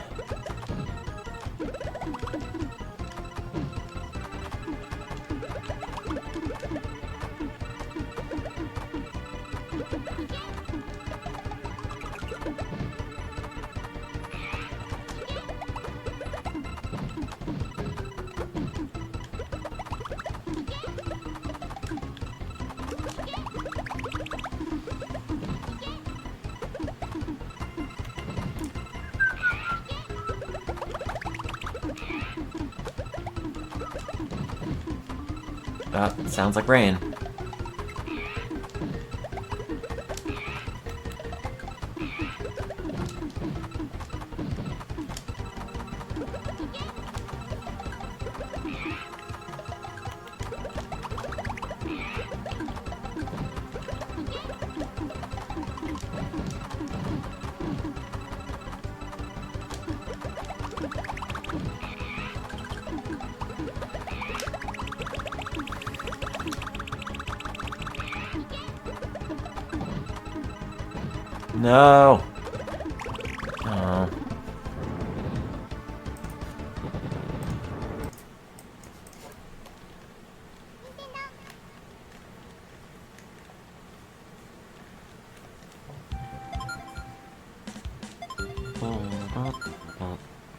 Sounds like rain. No! Oh.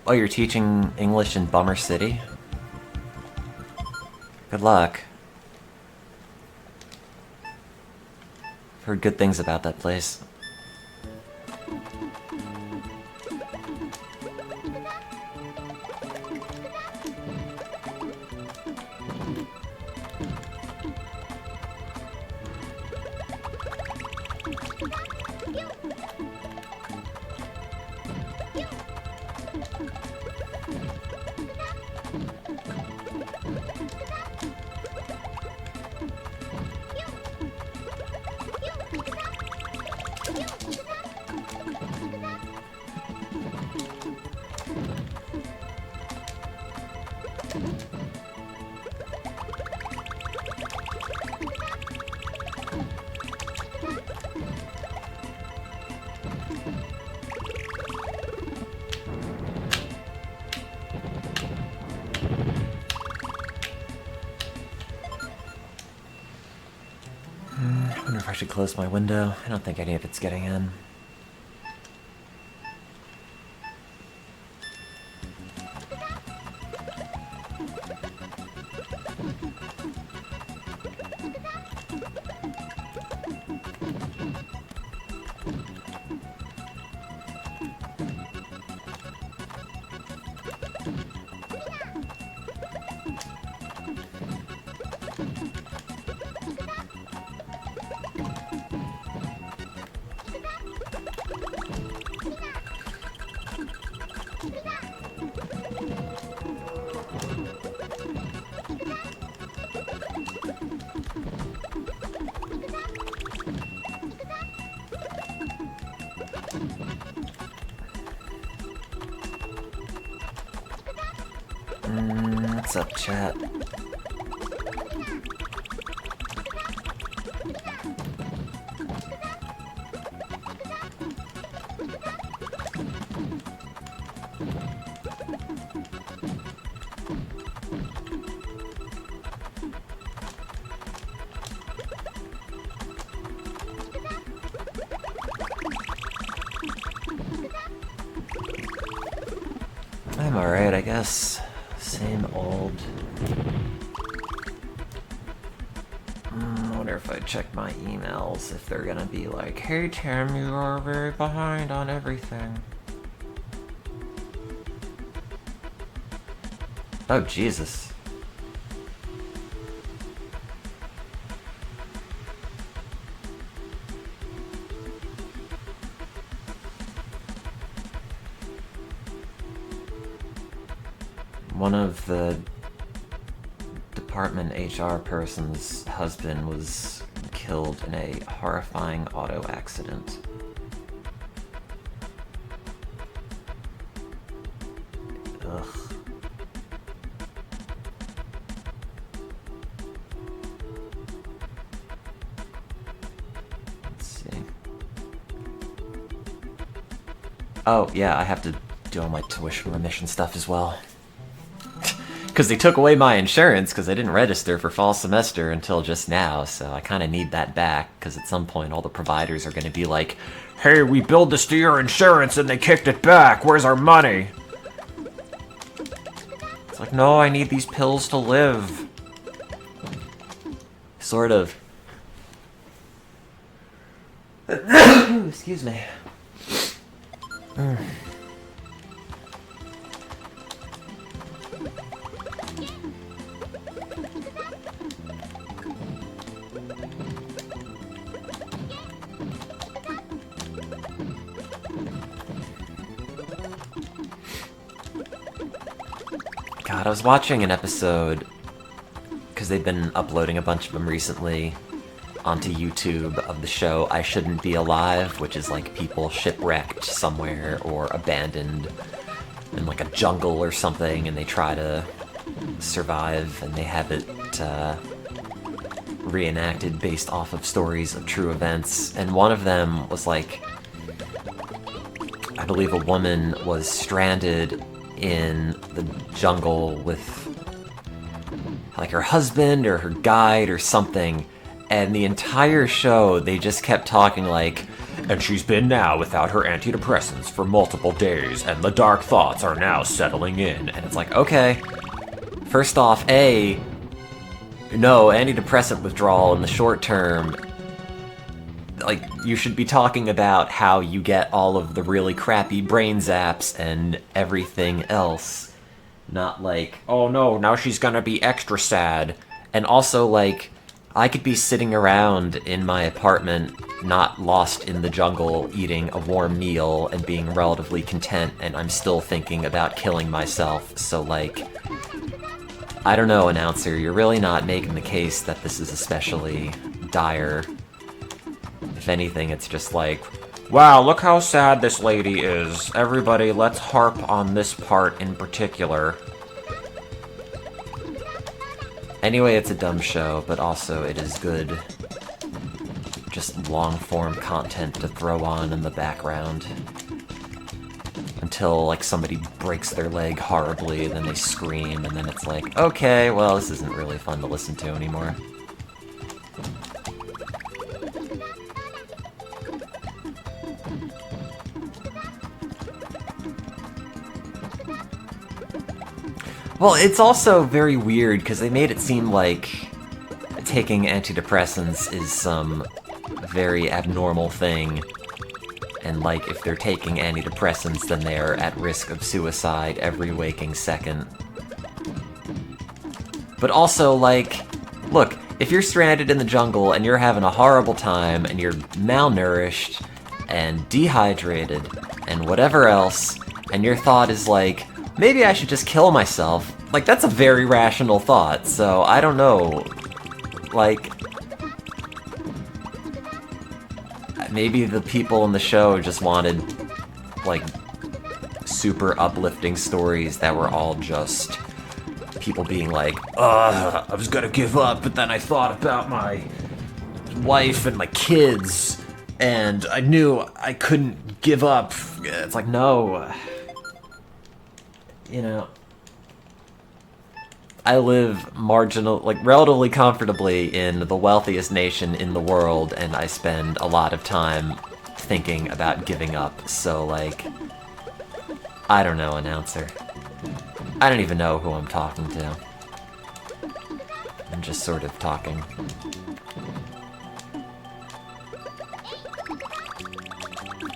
Oh, you're teaching English in Bummer City? Good luck. I've heard good things about that place. I wonder if I should close my window. I don't think any of it's getting in. What's up, chat? I'm alright, I guess. Same old. I wonder if I check my emails, if they're gonna be like, "Hey Tim, you are very behind on everything." Oh, Jesus. One of the department HR person's husband was killed in a horrifying auto accident. Ugh. Let's see. Oh, yeah, I have to do all my tuition remission stuff as well. Because they took away my insurance because I didn't register for fall semester until just now, so I kind of need that back, because at some point all the providers are going to be like, Hey, we billed this to your insurance and they kicked it back. Where's our money? it's like, no, I need these pills to live. Sort of. Excuse me. God, I was watching an episode, because they've been uploading a bunch of them recently, onto YouTube of the show I Shouldn't Be Alive, which is like people shipwrecked somewhere or abandoned in like a jungle or something, and they try to survive, and they have it reenacted based off of stories of true events. And one of them was like, I believe a woman was stranded in the jungle with like her husband or her guide or something, and the entire show they just kept talking like, and she's been now without her antidepressants for multiple days, and the dark thoughts are now settling in. and it's like, okay, first off, no, antidepressant withdrawal in the short term, like, you should be talking about how you get all of the really crappy brain zaps and everything else, not like, Oh no, now she's gonna be extra sad. and also, like, I could be sitting around in my apartment, not lost in the jungle, eating a warm meal and being relatively content, and I'm still thinking about killing myself, so, like, I don't know, announcer, you're really not making the case that this is especially dire. If anything, it's just like, Wow, look how sad this lady is. Everybody, let's harp on this part in particular. anyway, it's a dumb show, but also it is good, just long-form content to throw on in the background. Until, like, somebody breaks their leg horribly, then they scream, and then it's like, okay, well, this isn't really fun to listen to anymore. Well, it's also very weird, because they made it seem like taking antidepressants is some very abnormal thing. And, like, if they're taking antidepressants, then they're at risk of suicide every waking second. But also, like, look, if you're stranded in the jungle and you're having a horrible time and you're malnourished and dehydrated and whatever else, and your thought is like, maybe I should just kill myself, like, that's a very rational thought, so I don't know. Like, maybe the people in the show just wanted, like, super uplifting stories that were all just people being like, I was gonna give up, but then I thought about my wife and my kids, and I knew I couldn't give up. It's like, no. You know, I live relatively comfortably in the wealthiest nation in the world, and I spend a lot of time thinking about giving up, so, like, I don't know, announcer. I don't even know who I'm talking to. I'm just sort of talking.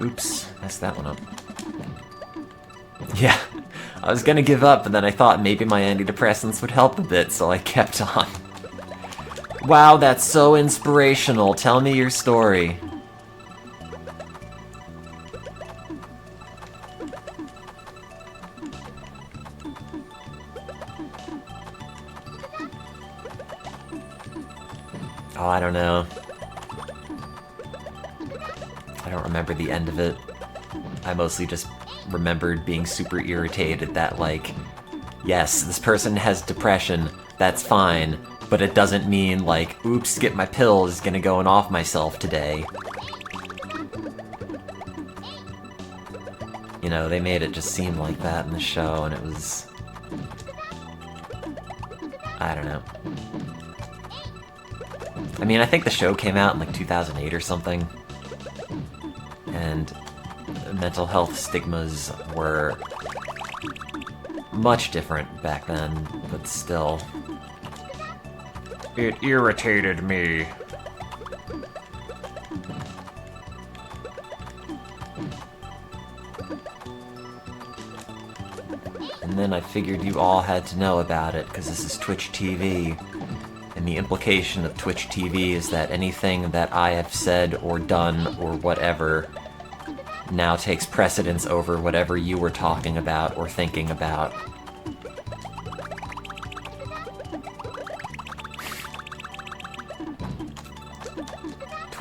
Oops, messed that one up. Yeah. I was gonna give up, but then I thought maybe my antidepressants would help a bit, so I kept on. Wow, that's so inspirational. Tell me your story. Oh, I don't know. I don't remember the end of it. I mostly just remembered being super irritated that, like, yes, this person has depression, that's fine, but it doesn't mean, like, oops, skip my pills, gonna go and off myself today. You know, they made it just seem like that in the show, and it was... I don't know. I mean, I think the show came out in, like, 2008 or something, and mental health stigmas were much different back then, but still. It irritated me. And then I figured you all had to know about it, because this is Twitch TV, and the implication of Twitch TV is that anything that I have said or done or whatever now takes precedence over whatever you were talking about or thinking about.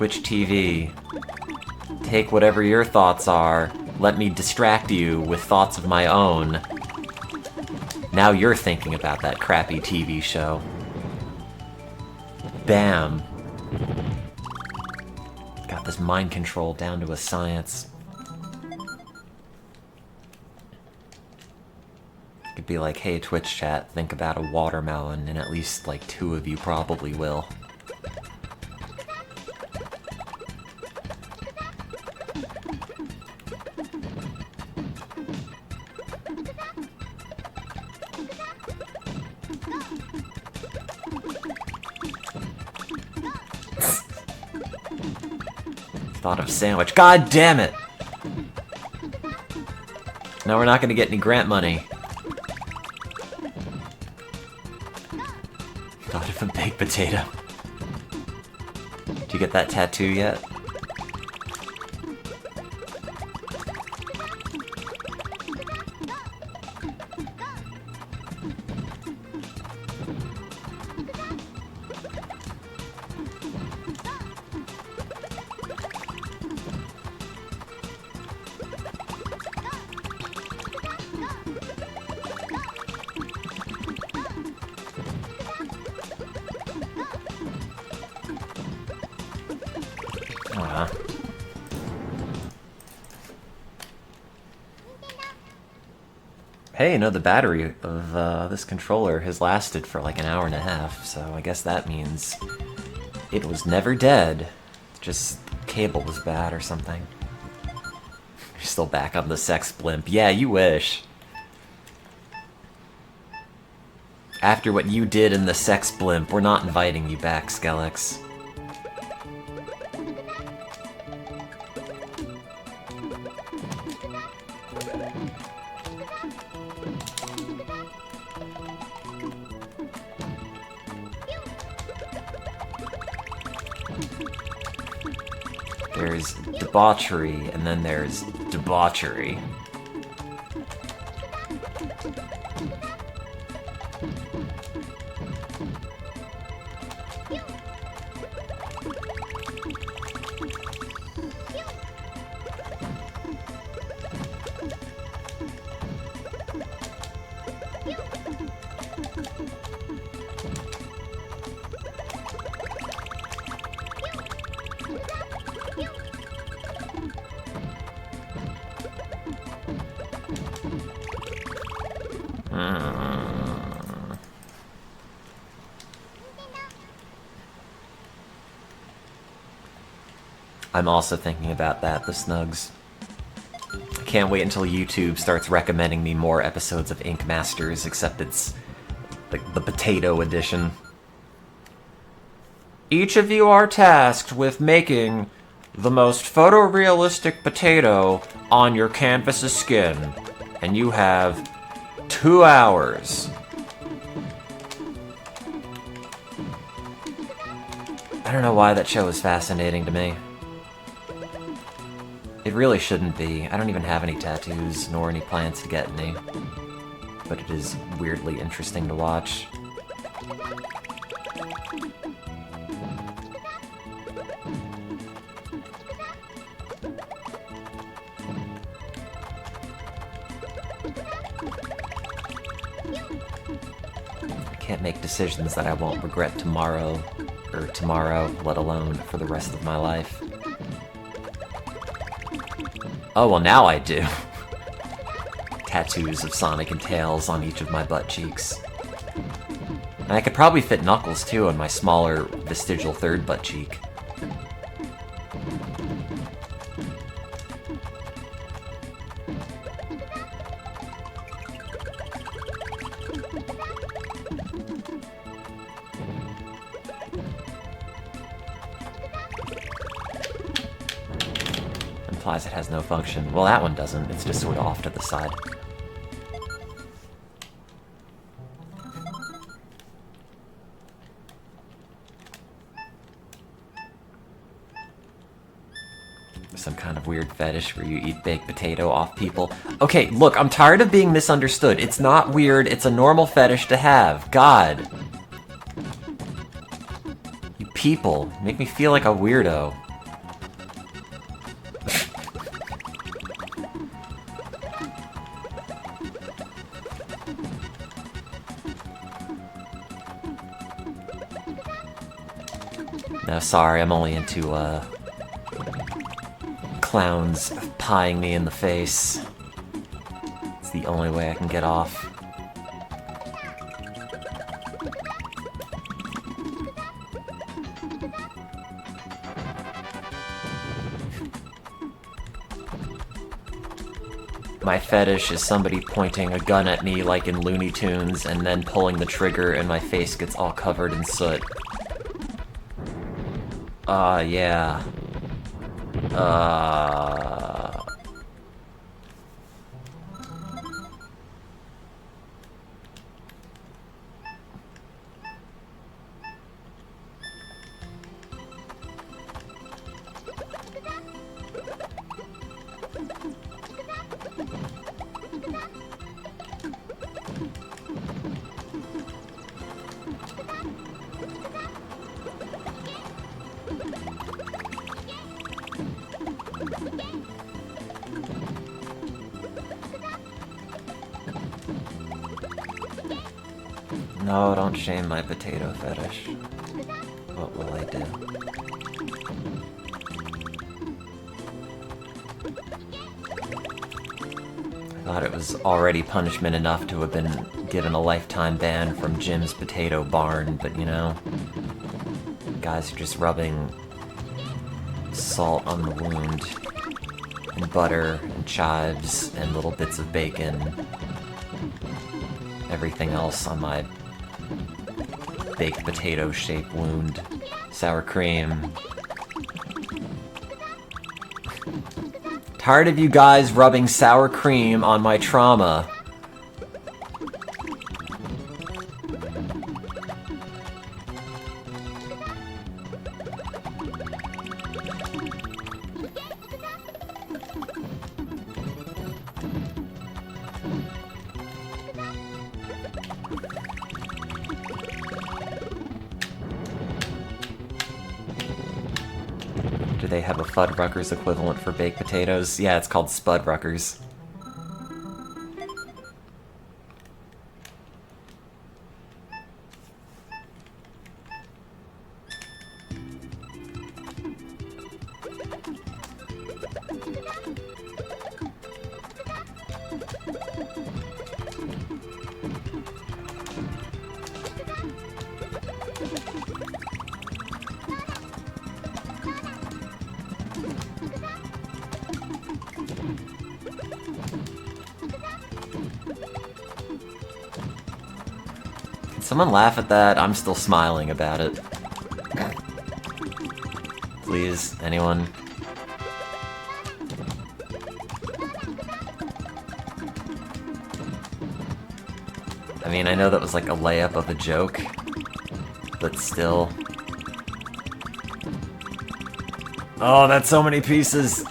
Twitch TV. Take whatever your thoughts are, let me distract you with thoughts of my own. Now you're thinking about that crappy TV show. Bam. Got this mind control down to a science. Could be like, hey, Twitch chat, think about a watermelon, and at least, like, 2 of you probably will. Thought of sandwich. God damn it! No, we're not gonna get any grant money. Thought of a baked potato. Did you get that tattoo yet? Hey, you know, the battery of this controller has lasted for like an hour and a half, so I guess that means it was never dead. Just the cable was bad or something. You're still back on the sex blimp. Yeah, you wish. After what you did in the sex blimp, we're not inviting you back, Skellex. There's debauchery, and then there's debauchery. I'm also thinking about that, the Snugs. I can't wait until YouTube starts recommending me more episodes of Ink Masters, except it's like the potato edition. Each of you are tasked with making the most photorealistic potato on your canvas's skin, and you have 2 hours. I don't know why that show is fascinating to me. It really shouldn't be. I don't even have any tattoos, nor any plans to get any. But it is weirdly interesting to watch. I can't make decisions that I won't regret tomorrow, let alone for the rest of my life. Oh, well, now I do. Tattoos of Sonic and Tails on each of my butt cheeks. And I could probably fit Knuckles, too, on my smaller, vestigial third butt cheek. Implies it has no function. Well, that one doesn't. It's just sort of off to the side. Some kind of weird fetish where you eat baked potato off people. Okay, look, I'm tired of being misunderstood. It's not weird. It's a normal fetish to have. God. You people make me feel like a weirdo. No, sorry, I'm only into, clowns pieing me in the face. It's the only way I can get off. My fetish is somebody pointing a gun at me like in Looney Tunes and then pulling the trigger and my face gets all covered in soot. Yeah. No, don't shame my potato fetish. What will I do? I thought it was already punishment enough to have been given a lifetime ban from Jim's Potato Barn, but you know, guys are just rubbing salt on the wound, and butter, and chives, and little bits of bacon. Everything else on my baked potato-shaped wound. Sour cream. Tired of you guys rubbing sour cream on my trauma. Do they have a Fuddruckers equivalent for baked potatoes? Yeah, it's called Spudruckers. Someone laugh at that? I'm still smiling about it. Please, anyone? I mean, I know that was like a layup of a joke, but still. Oh, that's so many pieces!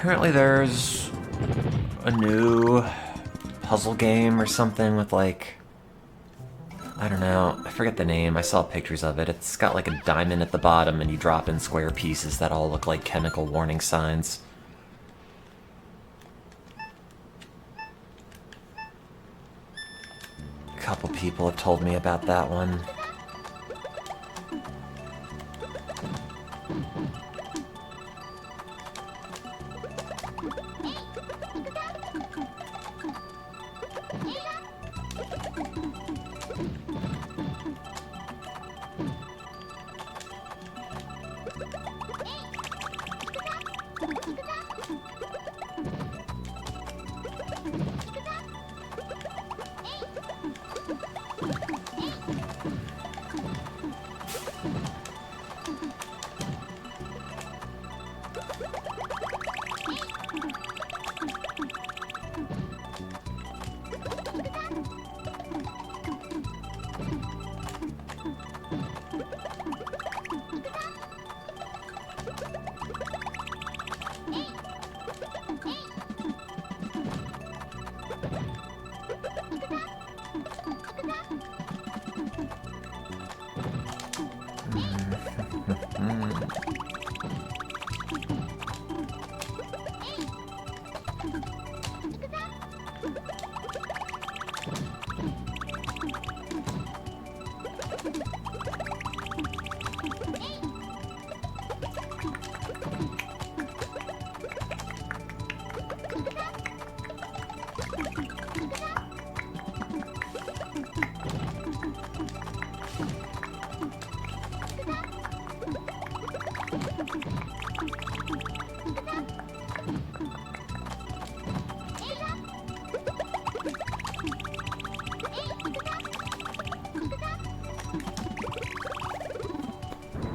Apparently there's a new puzzle game or something with like, I don't know, I forget the name, I saw pictures of it. It's got like a diamond at the bottom and you drop in square pieces that all look like chemical warning signs. A couple people have told me about that one.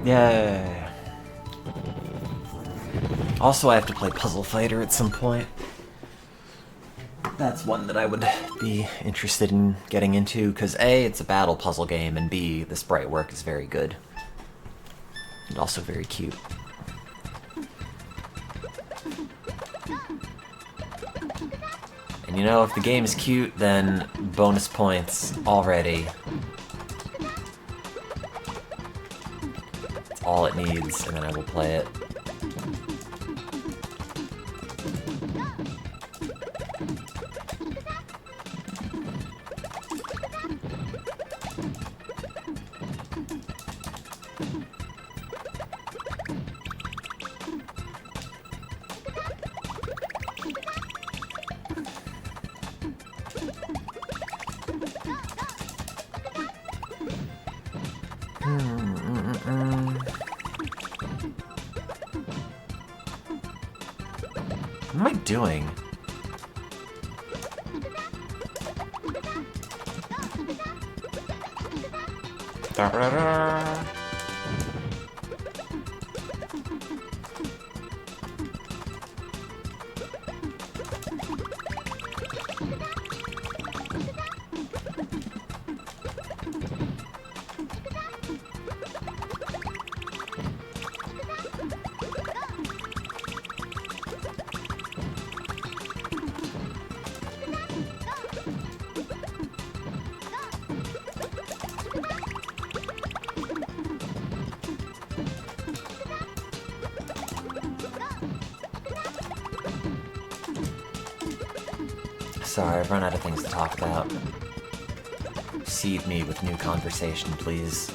Yay. Also, I have to play Puzzle Fighter at some point. That's one that I would be interested in getting into, because A, it's a battle puzzle game, and B, the sprite work is very good. And also very cute. And you know, if the game is cute, then bonus points already. It's all it needs, and then I will play it. What am I doing? Sorry, I've run out of things to talk about. Seed me with new conversation, please.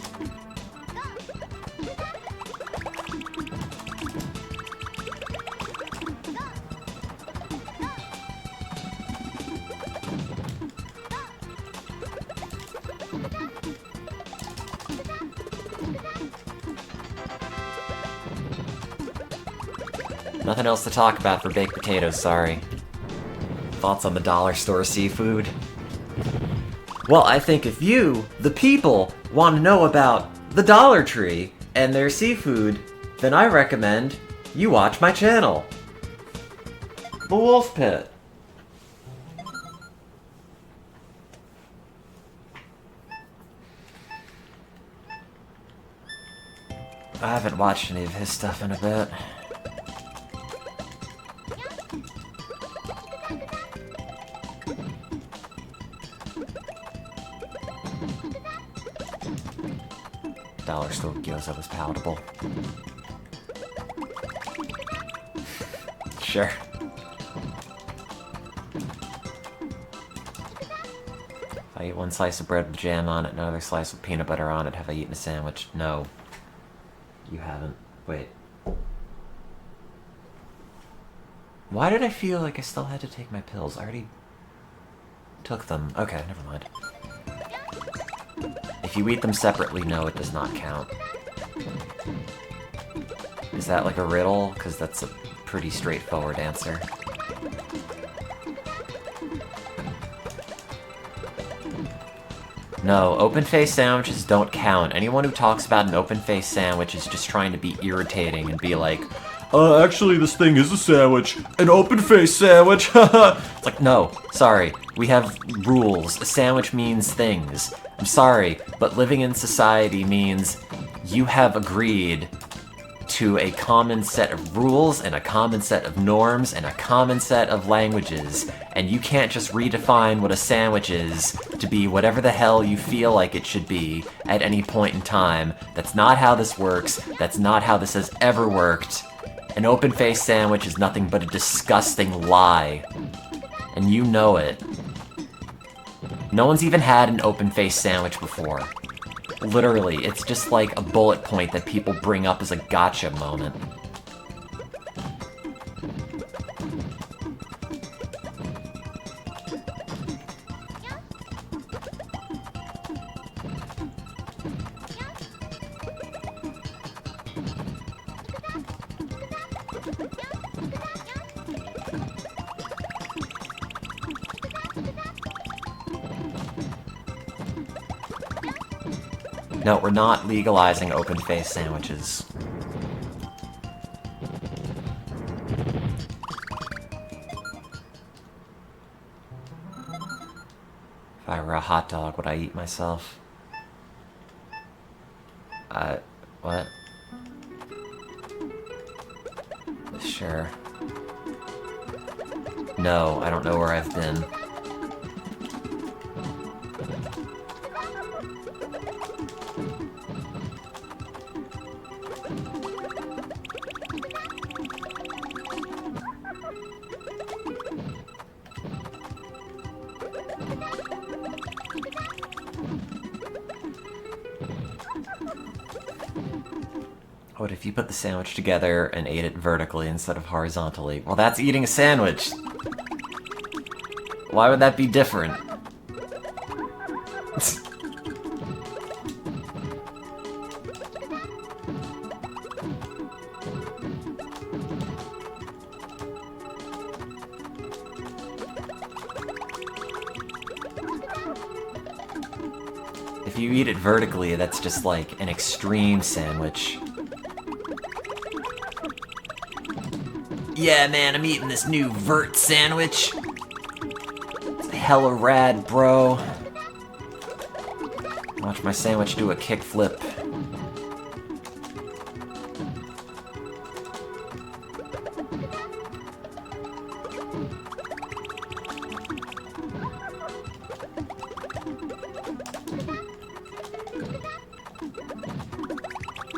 Nothing else to talk about for baked potatoes, sorry. Thoughts on the dollar store seafood? Well, I think if you, the people, want to know about the Dollar Tree and their seafood, then I recommend you watch my channel. The Wolf Pit. I haven't watched any of his stuff in a bit. Dollar store gyoza was palatable. Sure. If I eat one slice of bread with jam on it, another slice with peanut butter on it, have I eaten a sandwich? No. You haven't. Wait. Why did I feel like I still had to take my pills? I already took them. Okay, never mind. If you eat them separately, no, it does not count. Is that like a riddle? Because that's a pretty straightforward answer. No, open-faced sandwiches don't count. Anyone who talks about an open-faced sandwich is just trying to be irritating and be like, Actually, this thing is a sandwich. An open-faced sandwich, haha. it's like, no, sorry, we have rules. A sandwich means things. I'm sorry, but living in society means you have agreed to a common set of rules and a common set of norms and a common set of languages, and you can't just redefine what a sandwich is to be whatever the hell you feel like it should be at any point in time. That's not how this works. That's not how this has ever worked. An open-faced sandwich is nothing but a disgusting lie, and you know it. No one's even had an open-faced sandwich before. Literally, it's just like a bullet point that people bring up as a gotcha moment. No, we're not legalizing open-faced sandwiches. If I were a hot dog, would I eat myself? What? Sure. No, I don't know where I've been. What if you put the sandwich together and ate it vertically instead of horizontally? Well, that's eating a sandwich! Why would that be different? If you eat it vertically, that's just like an extreme sandwich. Yeah, man, I'm eating this new vert sandwich. It's hella rad, bro. Watch my sandwich do a kickflip.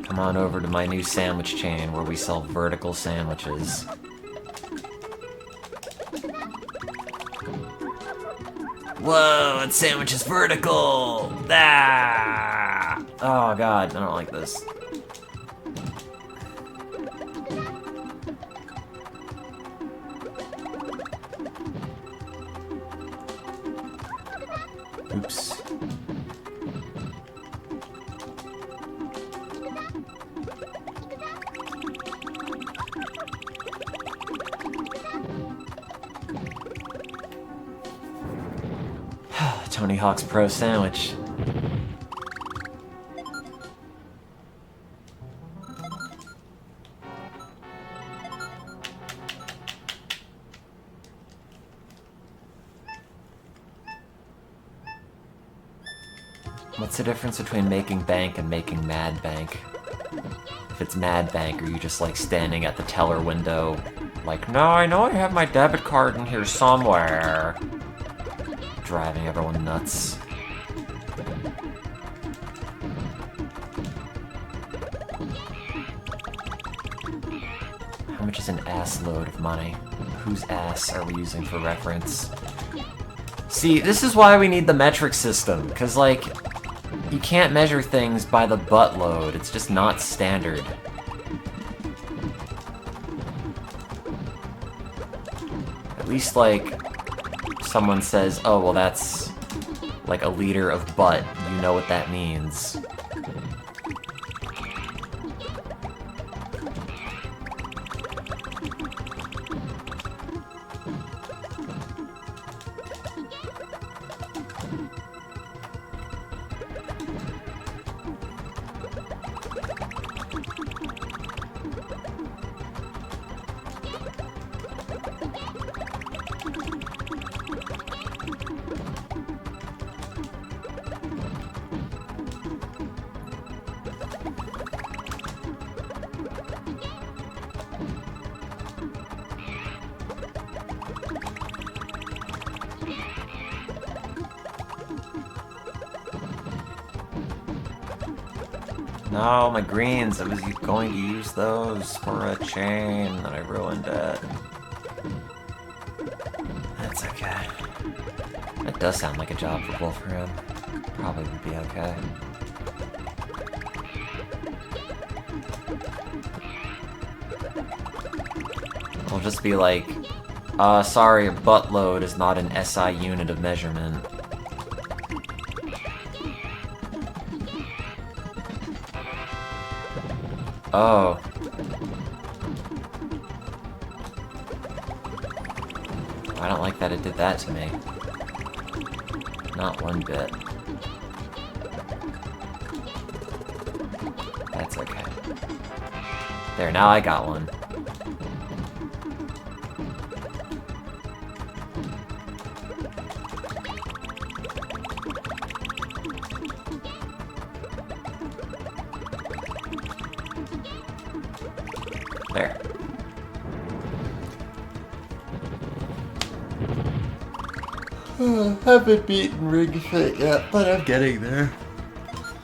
Come on over to my new sandwich chain where we sell vertical sandwiches. Whoa, that sandwich is vertical! Ah! Oh god, I don't like this. Oops. Tony Hawk's Pro Sandwich. What's the difference between making bank and making mad bank? If it's mad bank, are you just like standing at the teller window, like, no, I know I have my debit card in here somewhere, driving everyone nuts? How much is an ass load of money? Whose ass are we using for reference? See, this is why we need the metric system, because, like, you can't measure things by the butt load. It's just not standard. At least, like, someone says, oh, well, that's like a liter of butt. You know what that means. No, my greens. I was going to use those for a chain, and I ruined it. That's okay. That does sound like a job for Wolfram. Probably would be okay. I'll just be like, sorry, a buttload is not an SI unit of measurement. Oh. I don't like that it did that to me. Not one bit. That's okay. There, now I got one. There. Haven't beaten Ring Fit yet, but I'm getting there.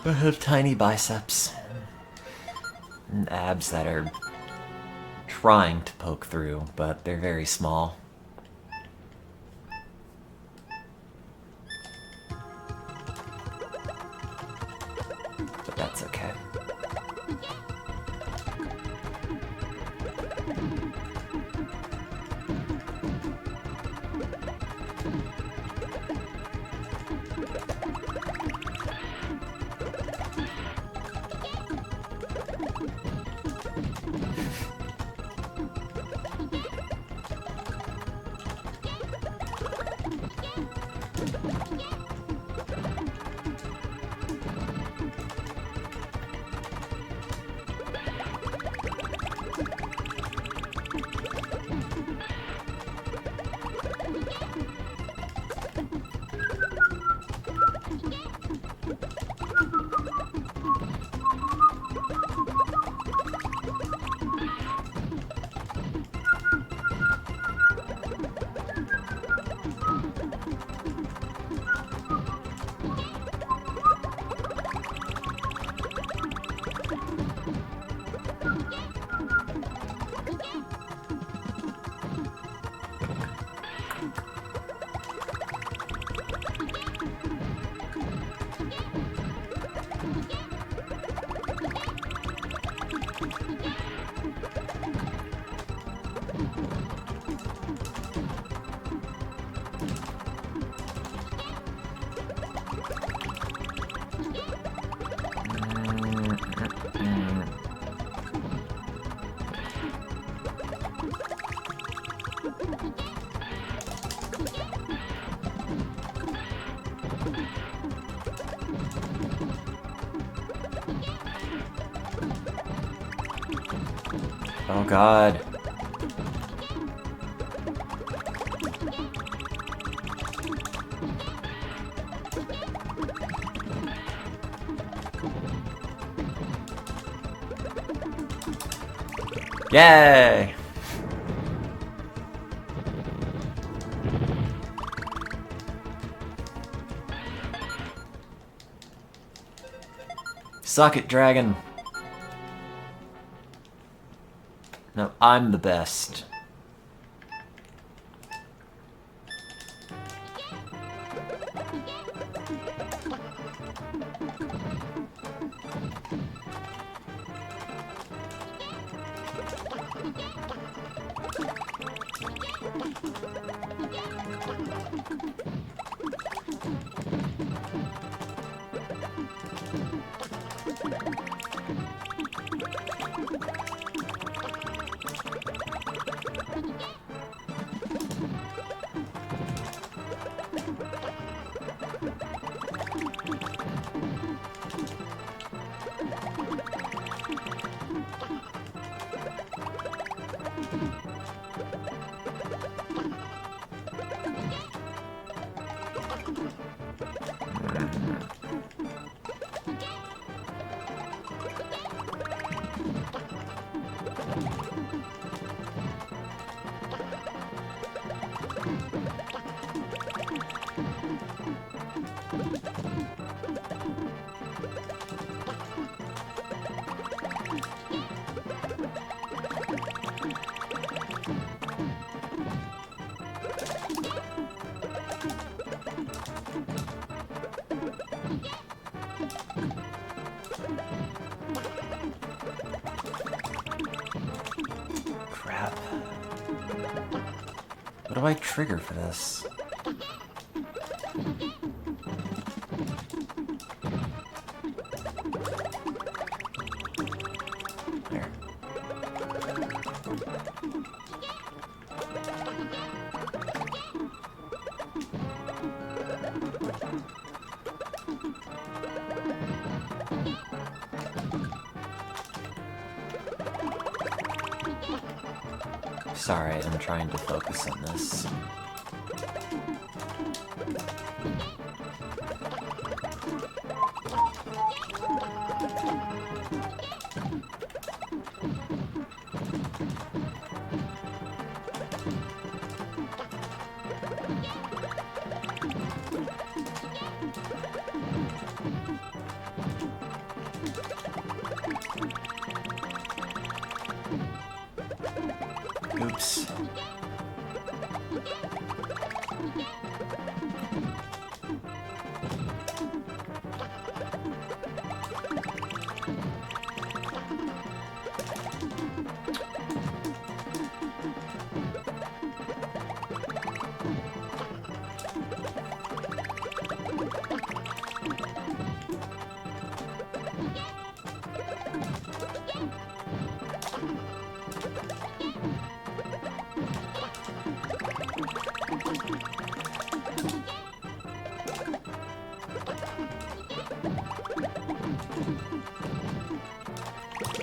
I have tiny biceps. And abs that are trying to poke through, but they're very small. But that's okay. Oh god. Yay! Suck it, dragon. No, I'm the best. What do I trigger for this? There. Sorry, I'm trying to focus on this. Oops.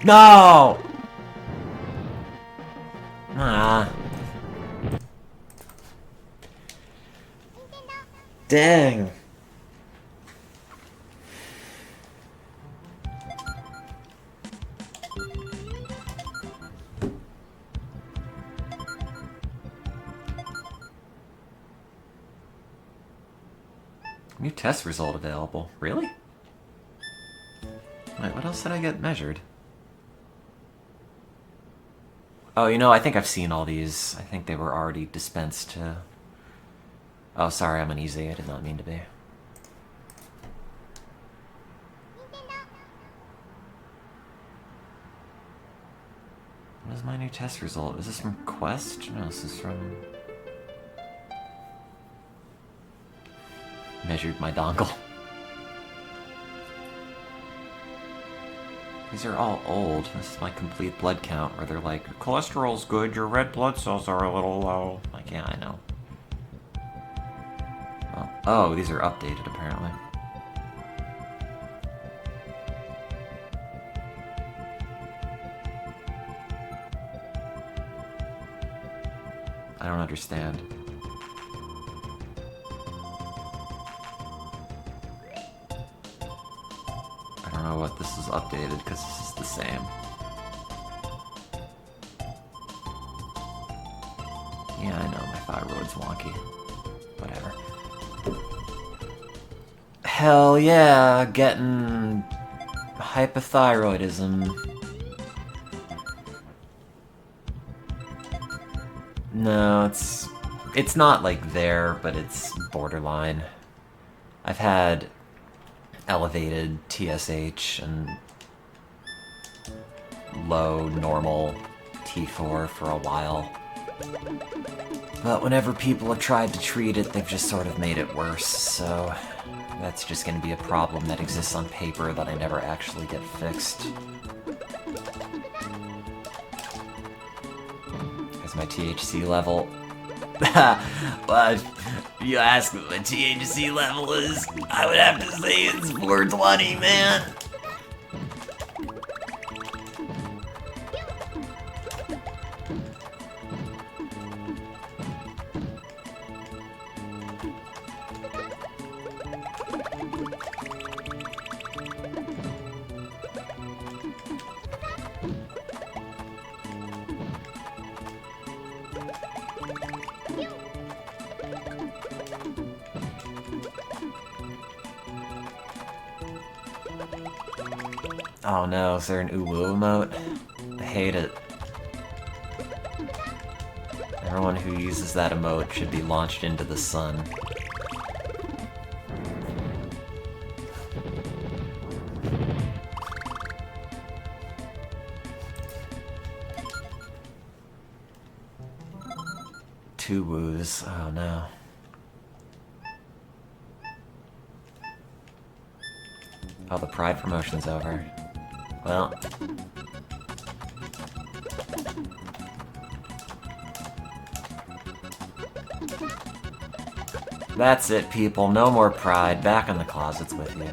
No! Ah. Dang. New test result available. Really? Wait, what else did I get measured? Oh, you know, I think I've seen all these. I think they were already dispensed to... Oh, sorry, I'm uneasy. I did not mean to be. What is my new test result? Is this from Quest? No, this is from... Measured my dongle. These are all old. This is my complete blood count, where they're like, cholesterol's good, your red blood cells are a little low. Like, yeah, I know. Oh, these are updated, apparently. I don't understand. I don't know what this is updated, because this is the same. Yeah, I know, my thyroid's wonky. Whatever. Hell yeah, getting hypothyroidism. No, it's not like there, but it's borderline. I've had elevated TSH and low normal T4 for a while. But whenever people have tried to treat it, they've just sort of made it worse, so that's just going to be a problem that exists on paper that I never actually get fixed. Is my THC level? Well, if you ask what my THC level is, I would have to say it's 420, man. Oh no, is there an uwu emote? I hate it. Everyone who uses that emote should be launched into the sun. 2 woos. Oh no. Oh, the Pride promotion's over. Well. That's it, people. No more Pride. Back in the closets with you.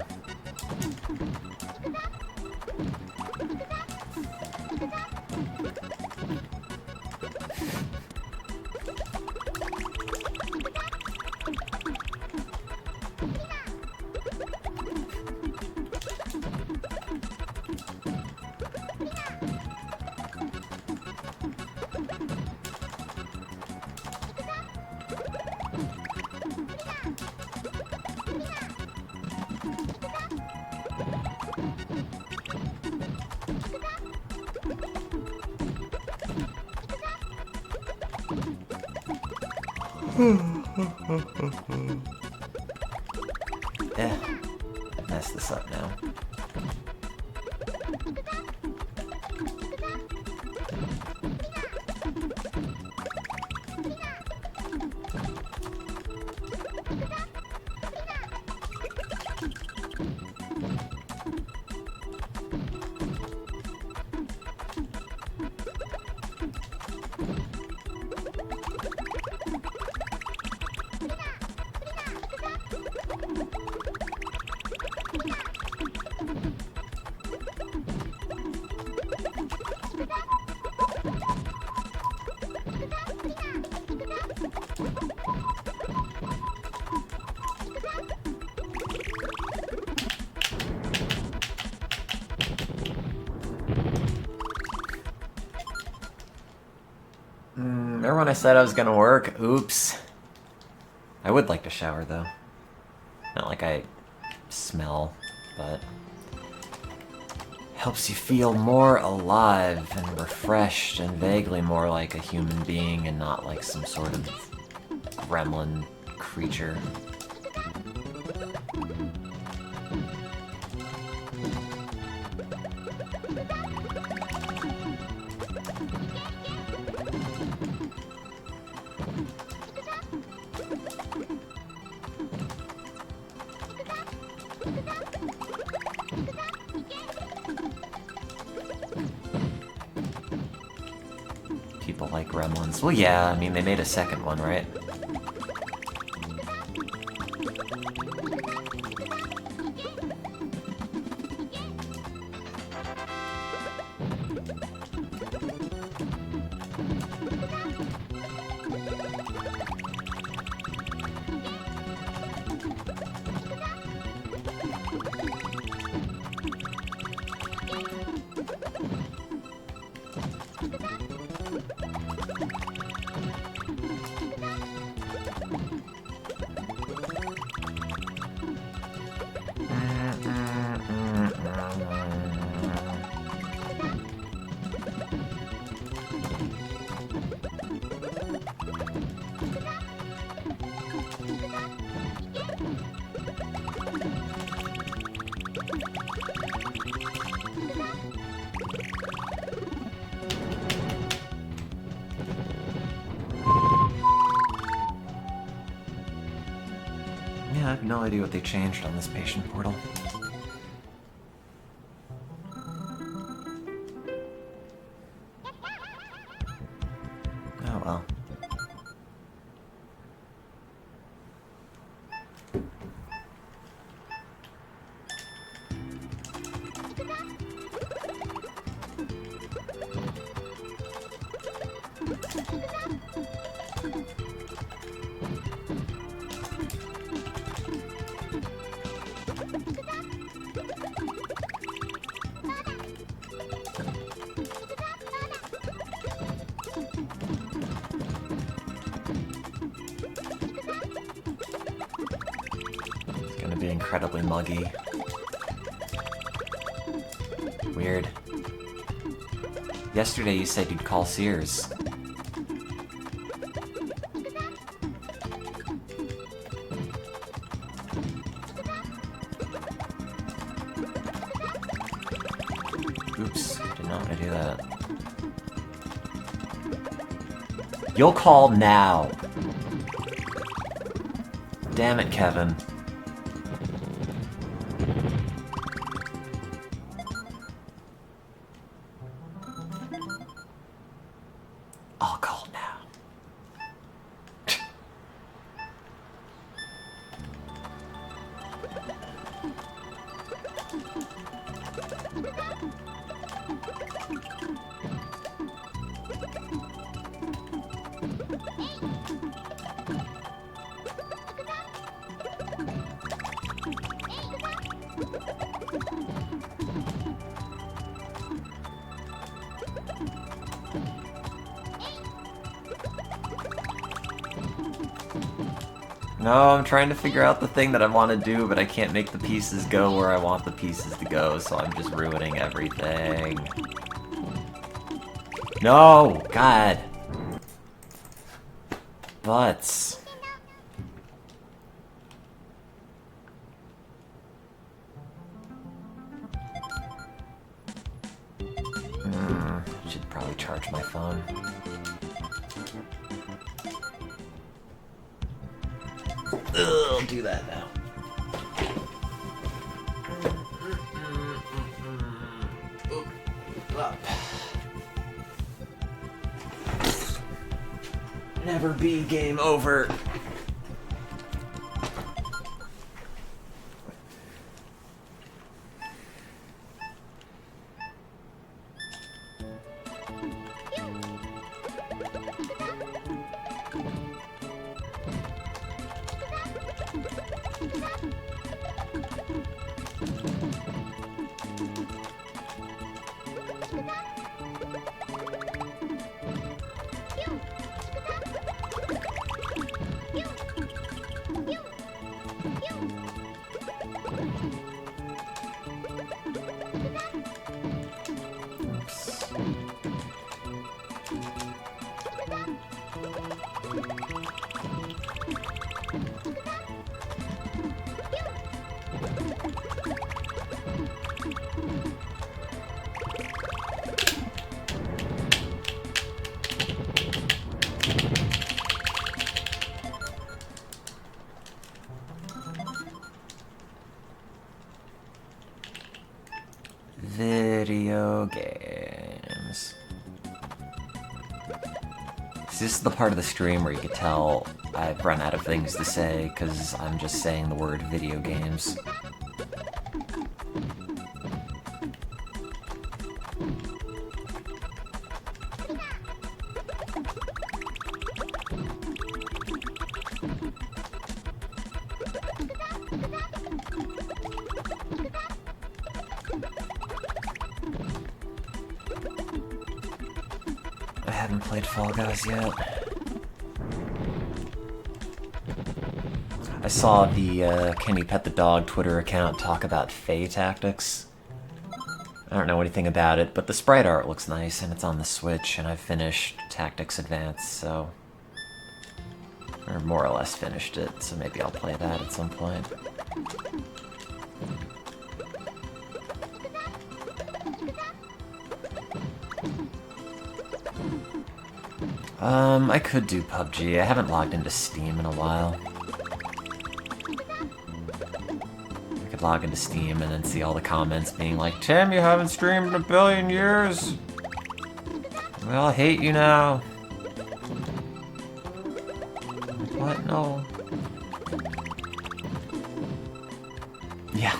Mess this up now. Remember when I said I was gonna work? Oops. I would like to shower, though. Not like I smell, but... helps you feel more alive and refreshed and vaguely more like a human being and not like some sort of gremlin creature. People like gremlins. Well, yeah, I mean, they made a second one, right? Yeah, I have no idea what they changed on this patient portal. Oh well. Be incredibly muggy. Weird. Yesterday you said you'd call Sears. Oops, did not want to do that. You'll call now. Damn it, Kevin. I'll call now. No, I'm trying to figure out the thing that I want to do, but I can't make the pieces go where I want the pieces to go, so I'm just ruining everything. No! God! Butts. Should probably charge my phone. I'll do that now. Up. Never be game over. Video games. This is the part of the stream where you can tell I've run out of things to say because I'm just saying the word video games. I haven't played Fall Guys yet. I saw the Can You Pet the Dog Twitter account talk about Fae Tactics. I don't know anything about it, but the sprite art looks nice, and it's on the Switch, and I've finished Tactics Advance, so... or more or less finished it, so maybe I'll play that at some point. I could do PUBG. I haven't logged into Steam in a while. I could log into Steam and then see all the comments being like, Tim, you haven't streamed in a billion years! We all hate you now. What? No. Yeah.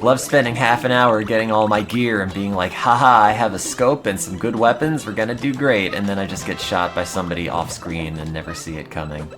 Love spending half an hour getting all my gear and being like, haha, I have a scope and some good weapons, we're gonna do great, and then I just get shot by somebody off screen and never see it coming.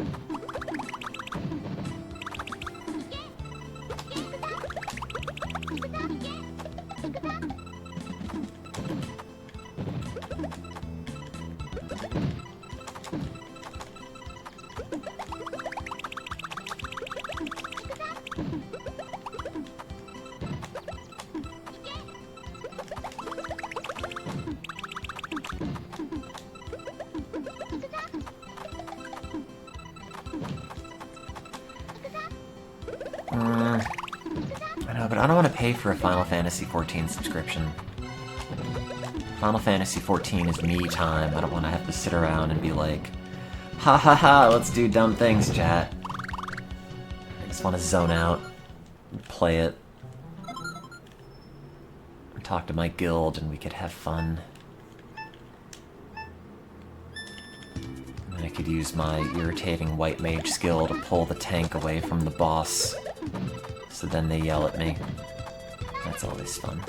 I know, but I don't want to pay for a Final Fantasy XIV subscription. Final Fantasy XIV is me time. I don't want to have to sit around and be like, ha ha ha, let's do dumb things, chat. just want to zone out, play it, or talk to my guild, and we could have fun. And I could use my irritating white mage skill to pull the tank away from the boss, so then they yell at me. That's always fun.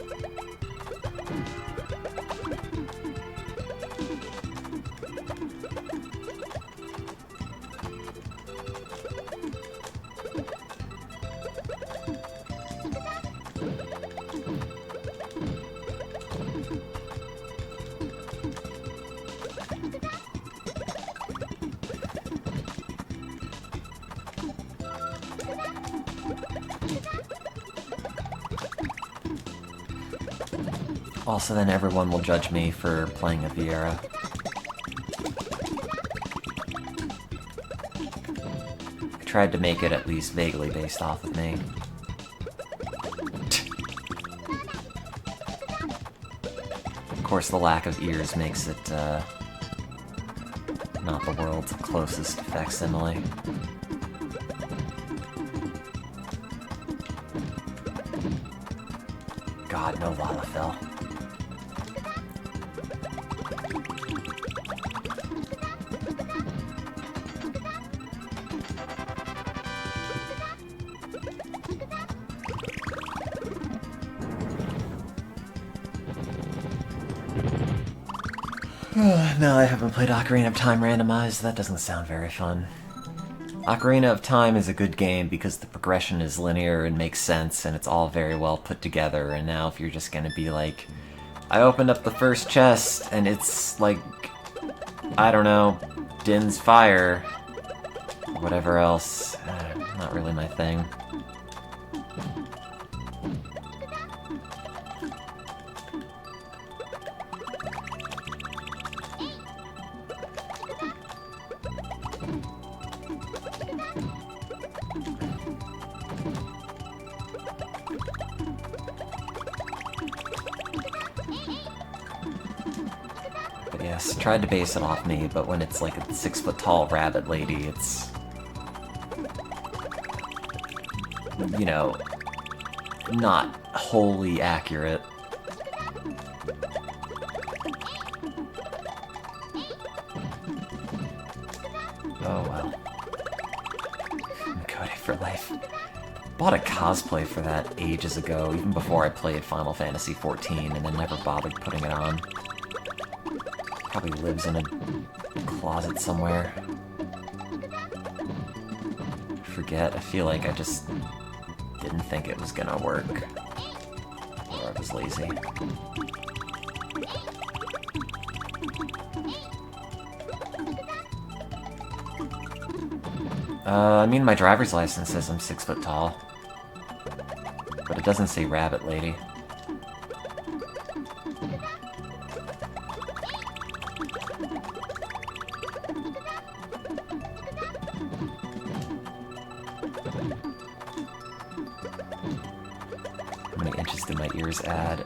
Also, then everyone will judge me for playing a Viera. I tried to make it at least vaguely based off of me. Of course, the lack of ears makes it, not the world's closest facsimile. God, no Lalafell. No, I haven't played Ocarina of Time randomized. That doesn't sound very fun. Ocarina of Time is a good game because the progression is linear and makes sense, and it's all very well put together. And now if you're just gonna be like, I opened up the first chest, and it's like, I don't know, Din's Fire, or whatever else, not really my thing. But yes, tried to base it off me, but when it's like a 6-foot-tall rabbit lady, it's, you know, not wholly accurate. Oh well. Code for life. Bought a cosplay for that ages ago, even before I played Final Fantasy XIV, and then never bothered putting it on. Probably lives in a closet somewhere. Forget, I feel like I just didn't think it was gonna work. Or I was lazy. I mean, my driver's license says I'm 6 foot tall. But it doesn't say rabbit lady. How many inches did my ears add?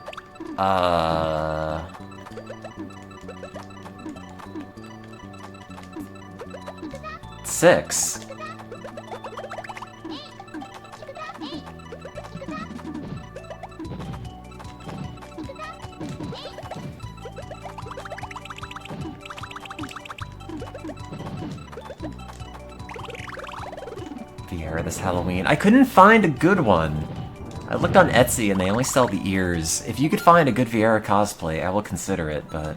6. Viera this Halloween. I couldn't find a good one. I looked on Etsy and they only sell the ears. If you could find a good Viera cosplay, I will consider it, but...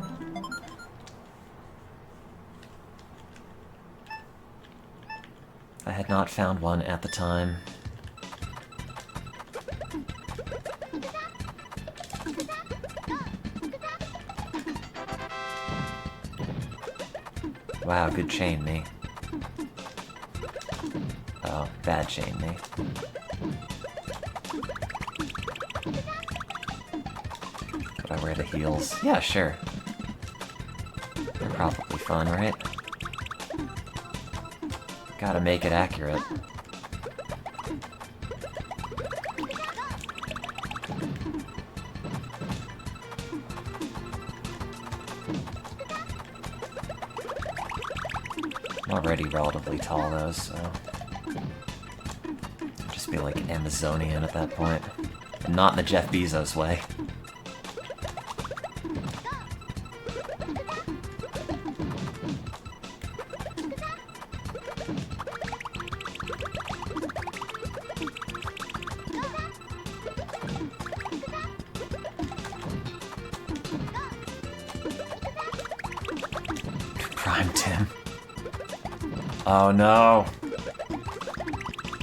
I had not found one at the time. Wow, good chain, me. Oh, bad chain, me. Could I wear the heels? Yeah, sure. They're probably fun, right? Gotta make it accurate. I'm already relatively tall, though, so... be like Amazonian at that point. And not in the Jeff Bezos way. Prime Tim. Oh no.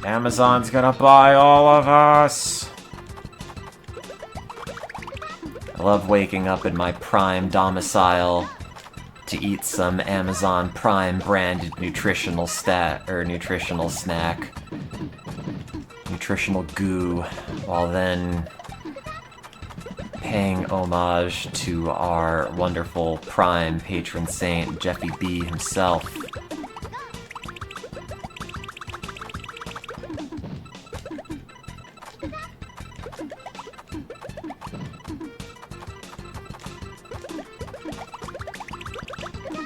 Amazon's gonna buy all of us. I love waking up in my Prime domicile to eat some Amazon Prime branded nutritional snack, nutritional goo, while then paying homage to our wonderful Prime patron saint, Jeffy B himself.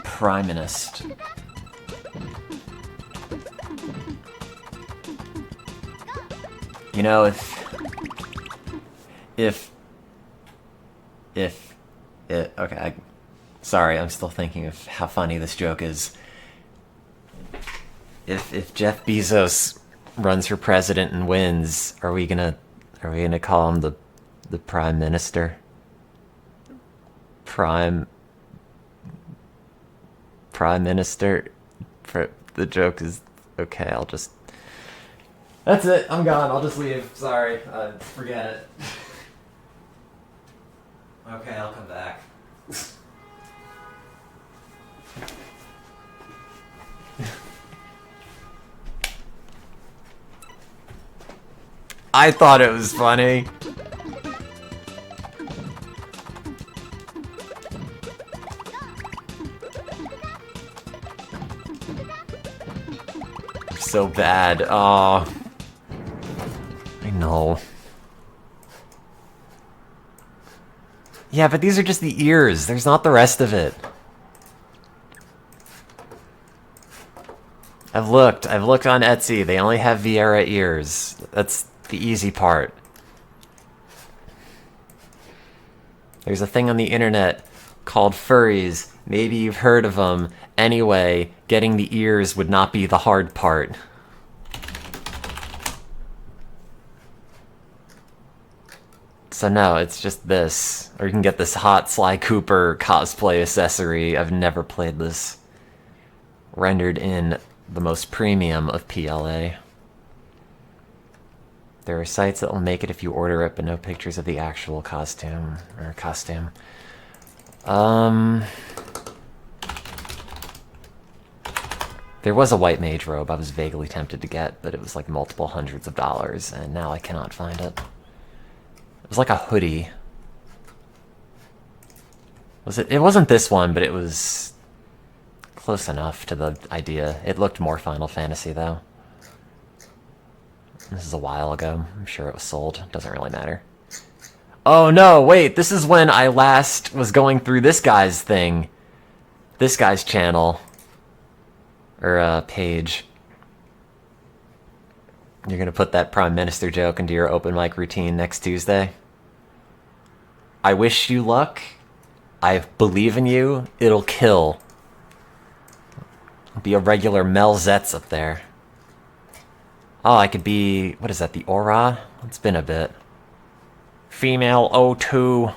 Priminist. You know, okay, sorry, I'm still thinking of how funny this joke is. If Jeff Bezos runs for president and wins, are we gonna call him the Prime Minister? Prime Minister? The joke is okay. That's it. I'm gone. I'll just leave. Sorry. Forget it. Okay, I'll come back. I thought it was funny. So bad. Oh, I know. Yeah, but these are just the ears. There's not the rest of it. I've looked on Etsy. They only have Viera ears. That's the easy part. There's a thing on the internet called furries. Maybe you've heard of them. Anyway, getting the ears would not be the hard part. So no, it's just this. Or you can get this hot Sly Cooper cosplay accessory. I've never played this. Rendered in the most premium of PLA. There are sites that will make it if you order it, but no pictures of the actual costume. There was a white mage robe I was vaguely tempted to get, but it was like multiple hundreds of dollars, and now I cannot find it. It was like a hoodie. Was it? It wasn't this one, but it was close enough to the idea. It looked more Final Fantasy, though. This is a while ago. I'm sure it was sold. Doesn't really matter. Oh no, wait, this is when I last was going through this guy's thing. This guy's channel. Or, page. You're gonna put that Prime Minister joke into your open mic routine next Tuesday? I wish you luck. I believe in you. It'll kill. Be a regular Mel Zetz up there. Oh, I could be... What is that, the Aura? It's been a bit. Female O2.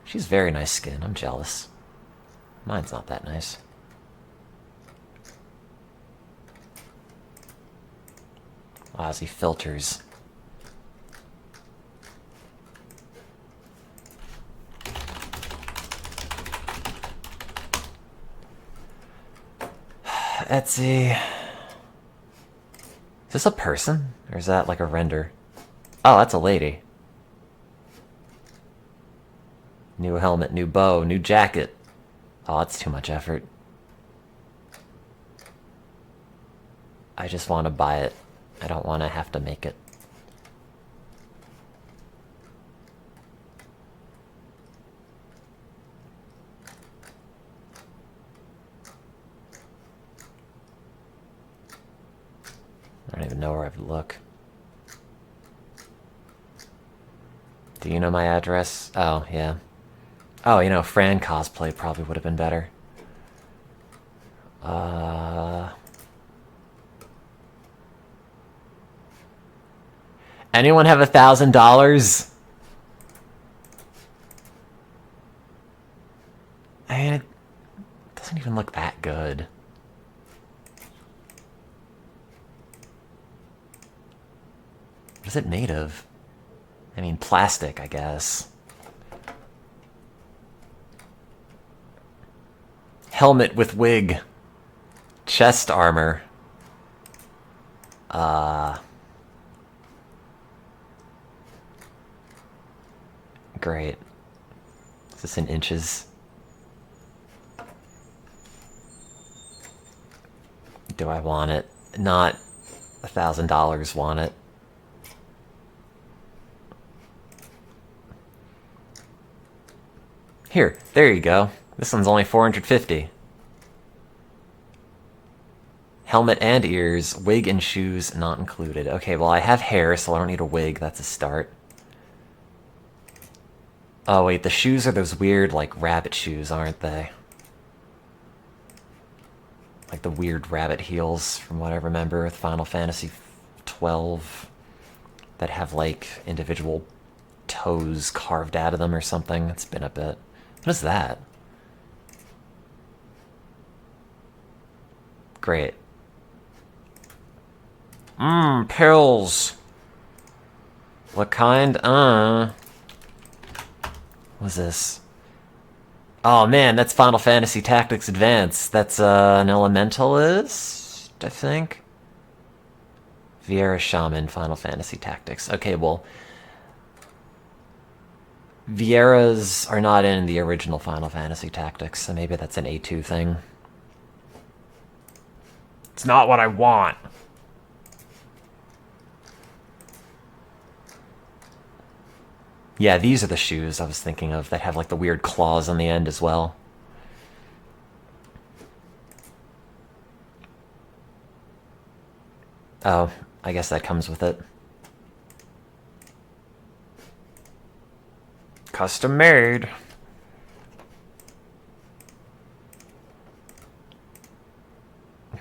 She's very nice skin. I'm jealous. Mine's not that nice. Aussie filters. Etsy. Is this a person? Or is that like a render? Oh, that's a lady. New helmet, new bow, new jacket. Oh, that's too much effort. I just want to buy it. I don't want to have to make it. even know where I would look. Do you know my address? Oh, yeah. Oh, you know, Fran cosplay probably would have been better. Anyone have $1,000? I mean, it doesn't even look that good. What is it made of? I mean, plastic, I guess. Helmet with wig. Chest armor. Great. Is this in inches? Do I want it? Not $1,000 want it. Here, there you go. This one's only $450. Helmet and ears, wig and shoes not included. Okay, well I have hair, so I don't need a wig. That's a start. Oh wait, the shoes are those weird, like, rabbit shoes, aren't they? Like the weird rabbit heels, from what I remember with Final Fantasy XII, that have, like, individual toes carved out of them or something. It's been a bit. What is that? Great. Pills. What kind? What's this? Oh man, that's Final Fantasy Tactics Advance. That's an Elementalist, I think. Viera Shaman, Final Fantasy Tactics. Okay, well, Vieras are not in the original Final Fantasy Tactics, so maybe that's an A2 thing. It's not what I want. Yeah, these are the shoes I was thinking of that have like the weird claws on the end as well. Oh, I guess that comes with it. Custom made.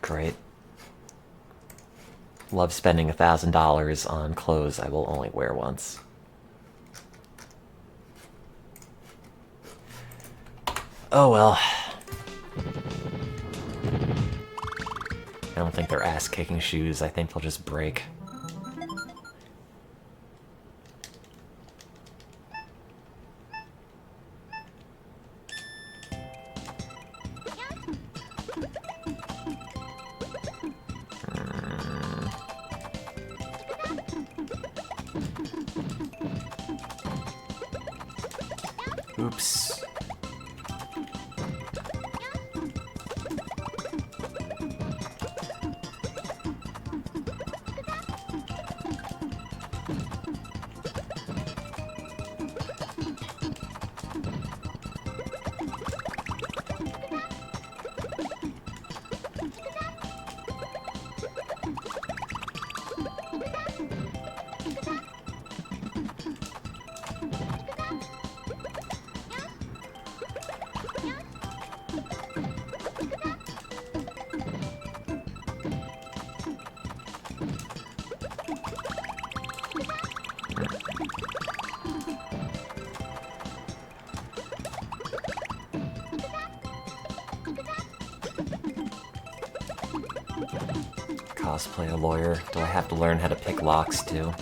Great. Love spending $1,000 on clothes I will only wear once. Oh well. I don't think they're ass-kicking shoes. I think they'll just break. Oops. Cosplay a lawyer. Do I have to learn how to pick locks too?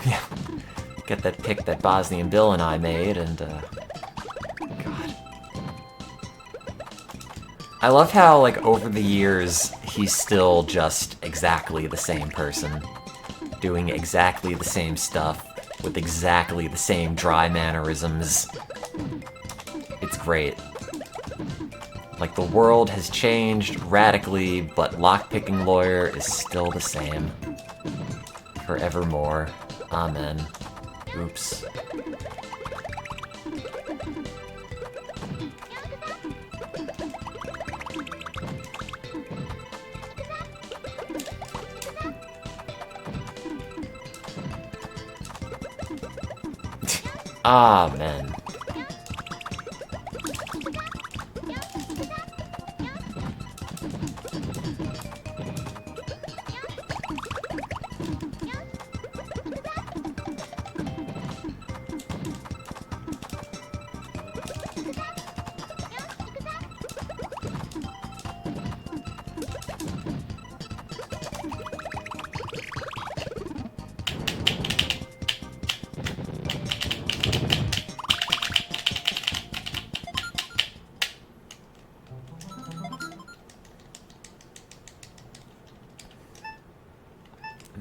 Yeah. Get that pick that Bosnian Bill and I made, and, God. I love how, like, over the years, he's still just exactly the same person. Doing exactly the same stuff, with exactly the same dry mannerisms. It's great. Like, the world has changed radically, but lockpicking lawyer is still the same. Forevermore. Amen. Oops. Amen.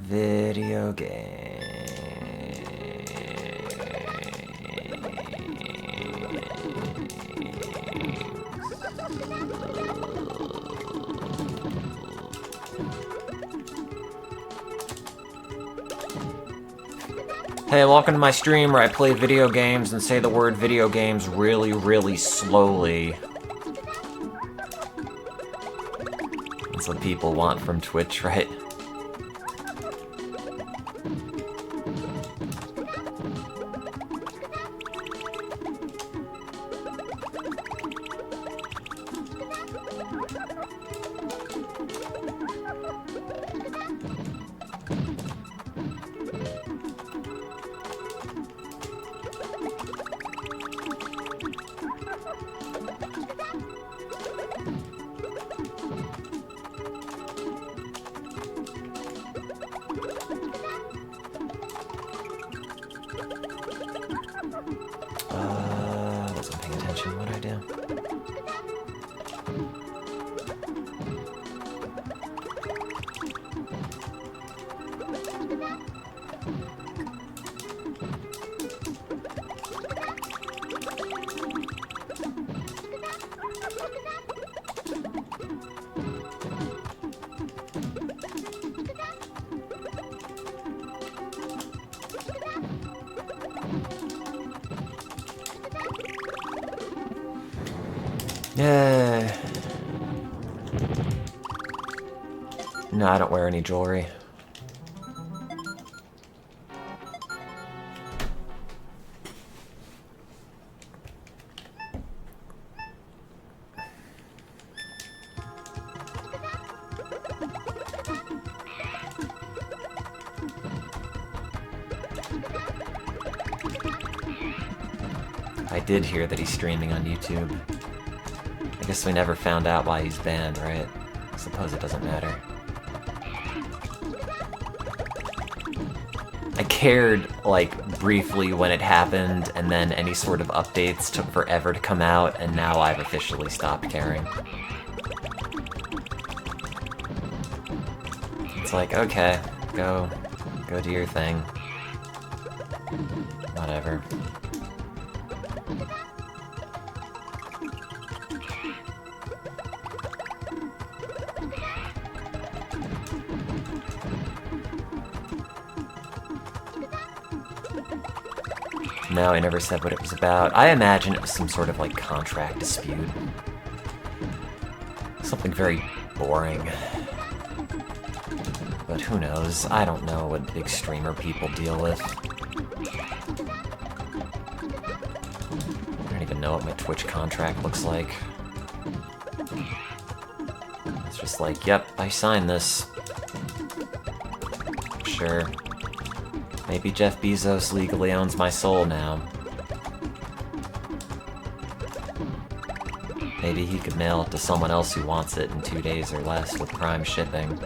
Video game. Hey, welcome to my stream where I play video games and say the word video games really, really slowly. That's what people want from Twitch, right? Wasn't paying attention. What'd I do? Yeah. No, I don't wear any jewelry. I did hear that he's streaming on YouTube. I guess we never found out why he's banned, right? I suppose it doesn't matter. I cared, like, briefly when it happened, and then any sort of updates took forever to come out, and now I've officially stopped caring. It's like, okay, go do your thing. Whatever. No, I never said what it was about. I imagine it was some sort of, like, contract dispute. Something very boring. But who knows? I don't know what big streamer people deal with. I don't even know what my Twitch contract looks like. It's just like, yep, I signed this. Sure. Maybe Jeff Bezos legally owns my soul now. Maybe he could mail it to someone else who wants it in 2 days or less with Prime shipping.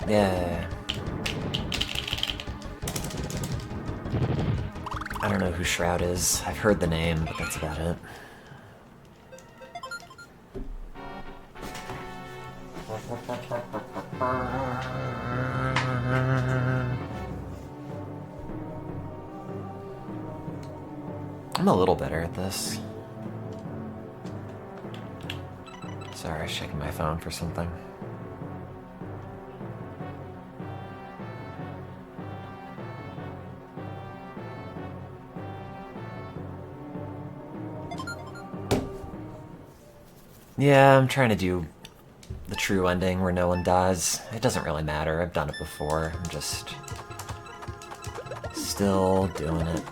Yeah. I don't know who Shroud is. I've heard the name, but that's about it. I'm a little better at this. Sorry, I was checking my phone for something. Yeah, I'm trying to do the true ending where no one dies. It doesn't really matter, I've done it before. I'm just still doing it.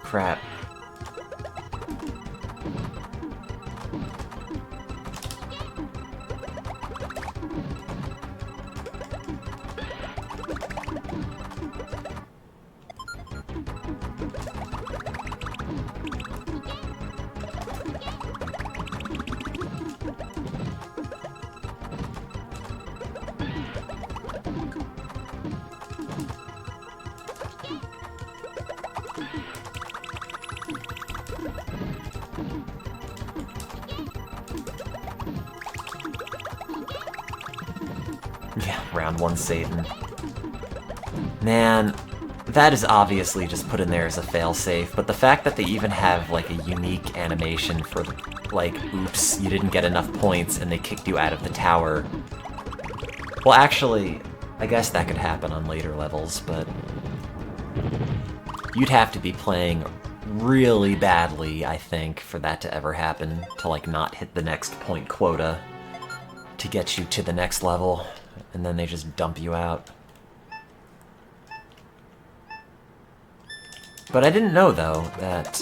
Crap. Yeah, round one Satan. Man, that is obviously just put in there as a failsafe, but the fact that they even have, like, a unique animation for, like, oops, you didn't get enough points and they kicked you out of the tower. Well, actually, I guess that could happen on later levels, but you'd have to be playing really badly, I think, for that to ever happen, to, like, not hit the next point quota to get you to the next level. And then they just dump you out. But I didn't know, though, that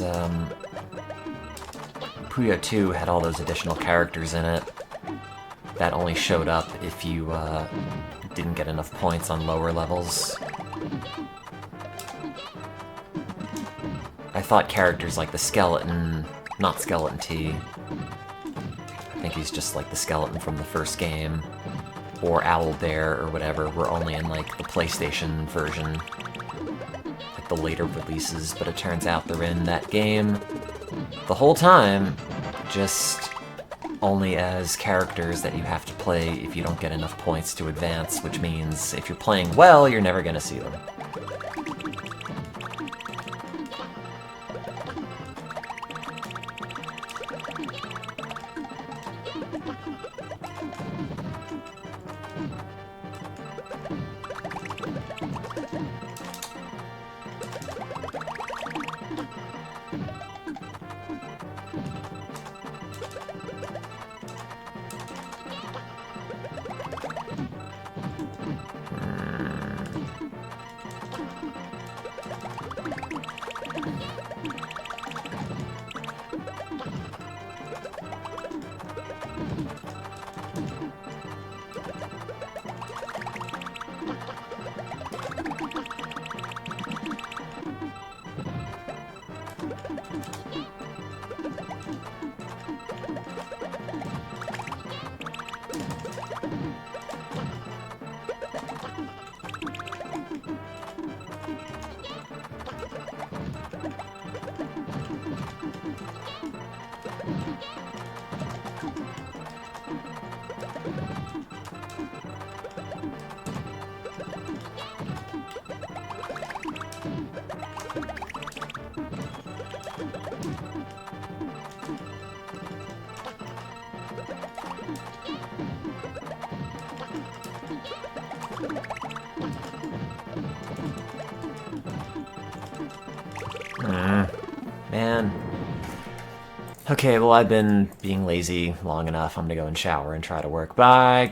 Puyo 2 had all those additional characters in it that only showed up if you didn't get enough points on lower levels. I thought characters like the skeleton, not Skeleton T, I think he's just like the skeleton from the first game, or Owlbear or whatever, were only in, like, the PlayStation version, like the later releases, but it turns out they're in that game the whole time, just only as characters that you have to play if you don't get enough points to advance, which means if you're playing well, you're never gonna see them. Okay, well, I've been being lazy long enough. I'm gonna go and shower and try to work. Bye.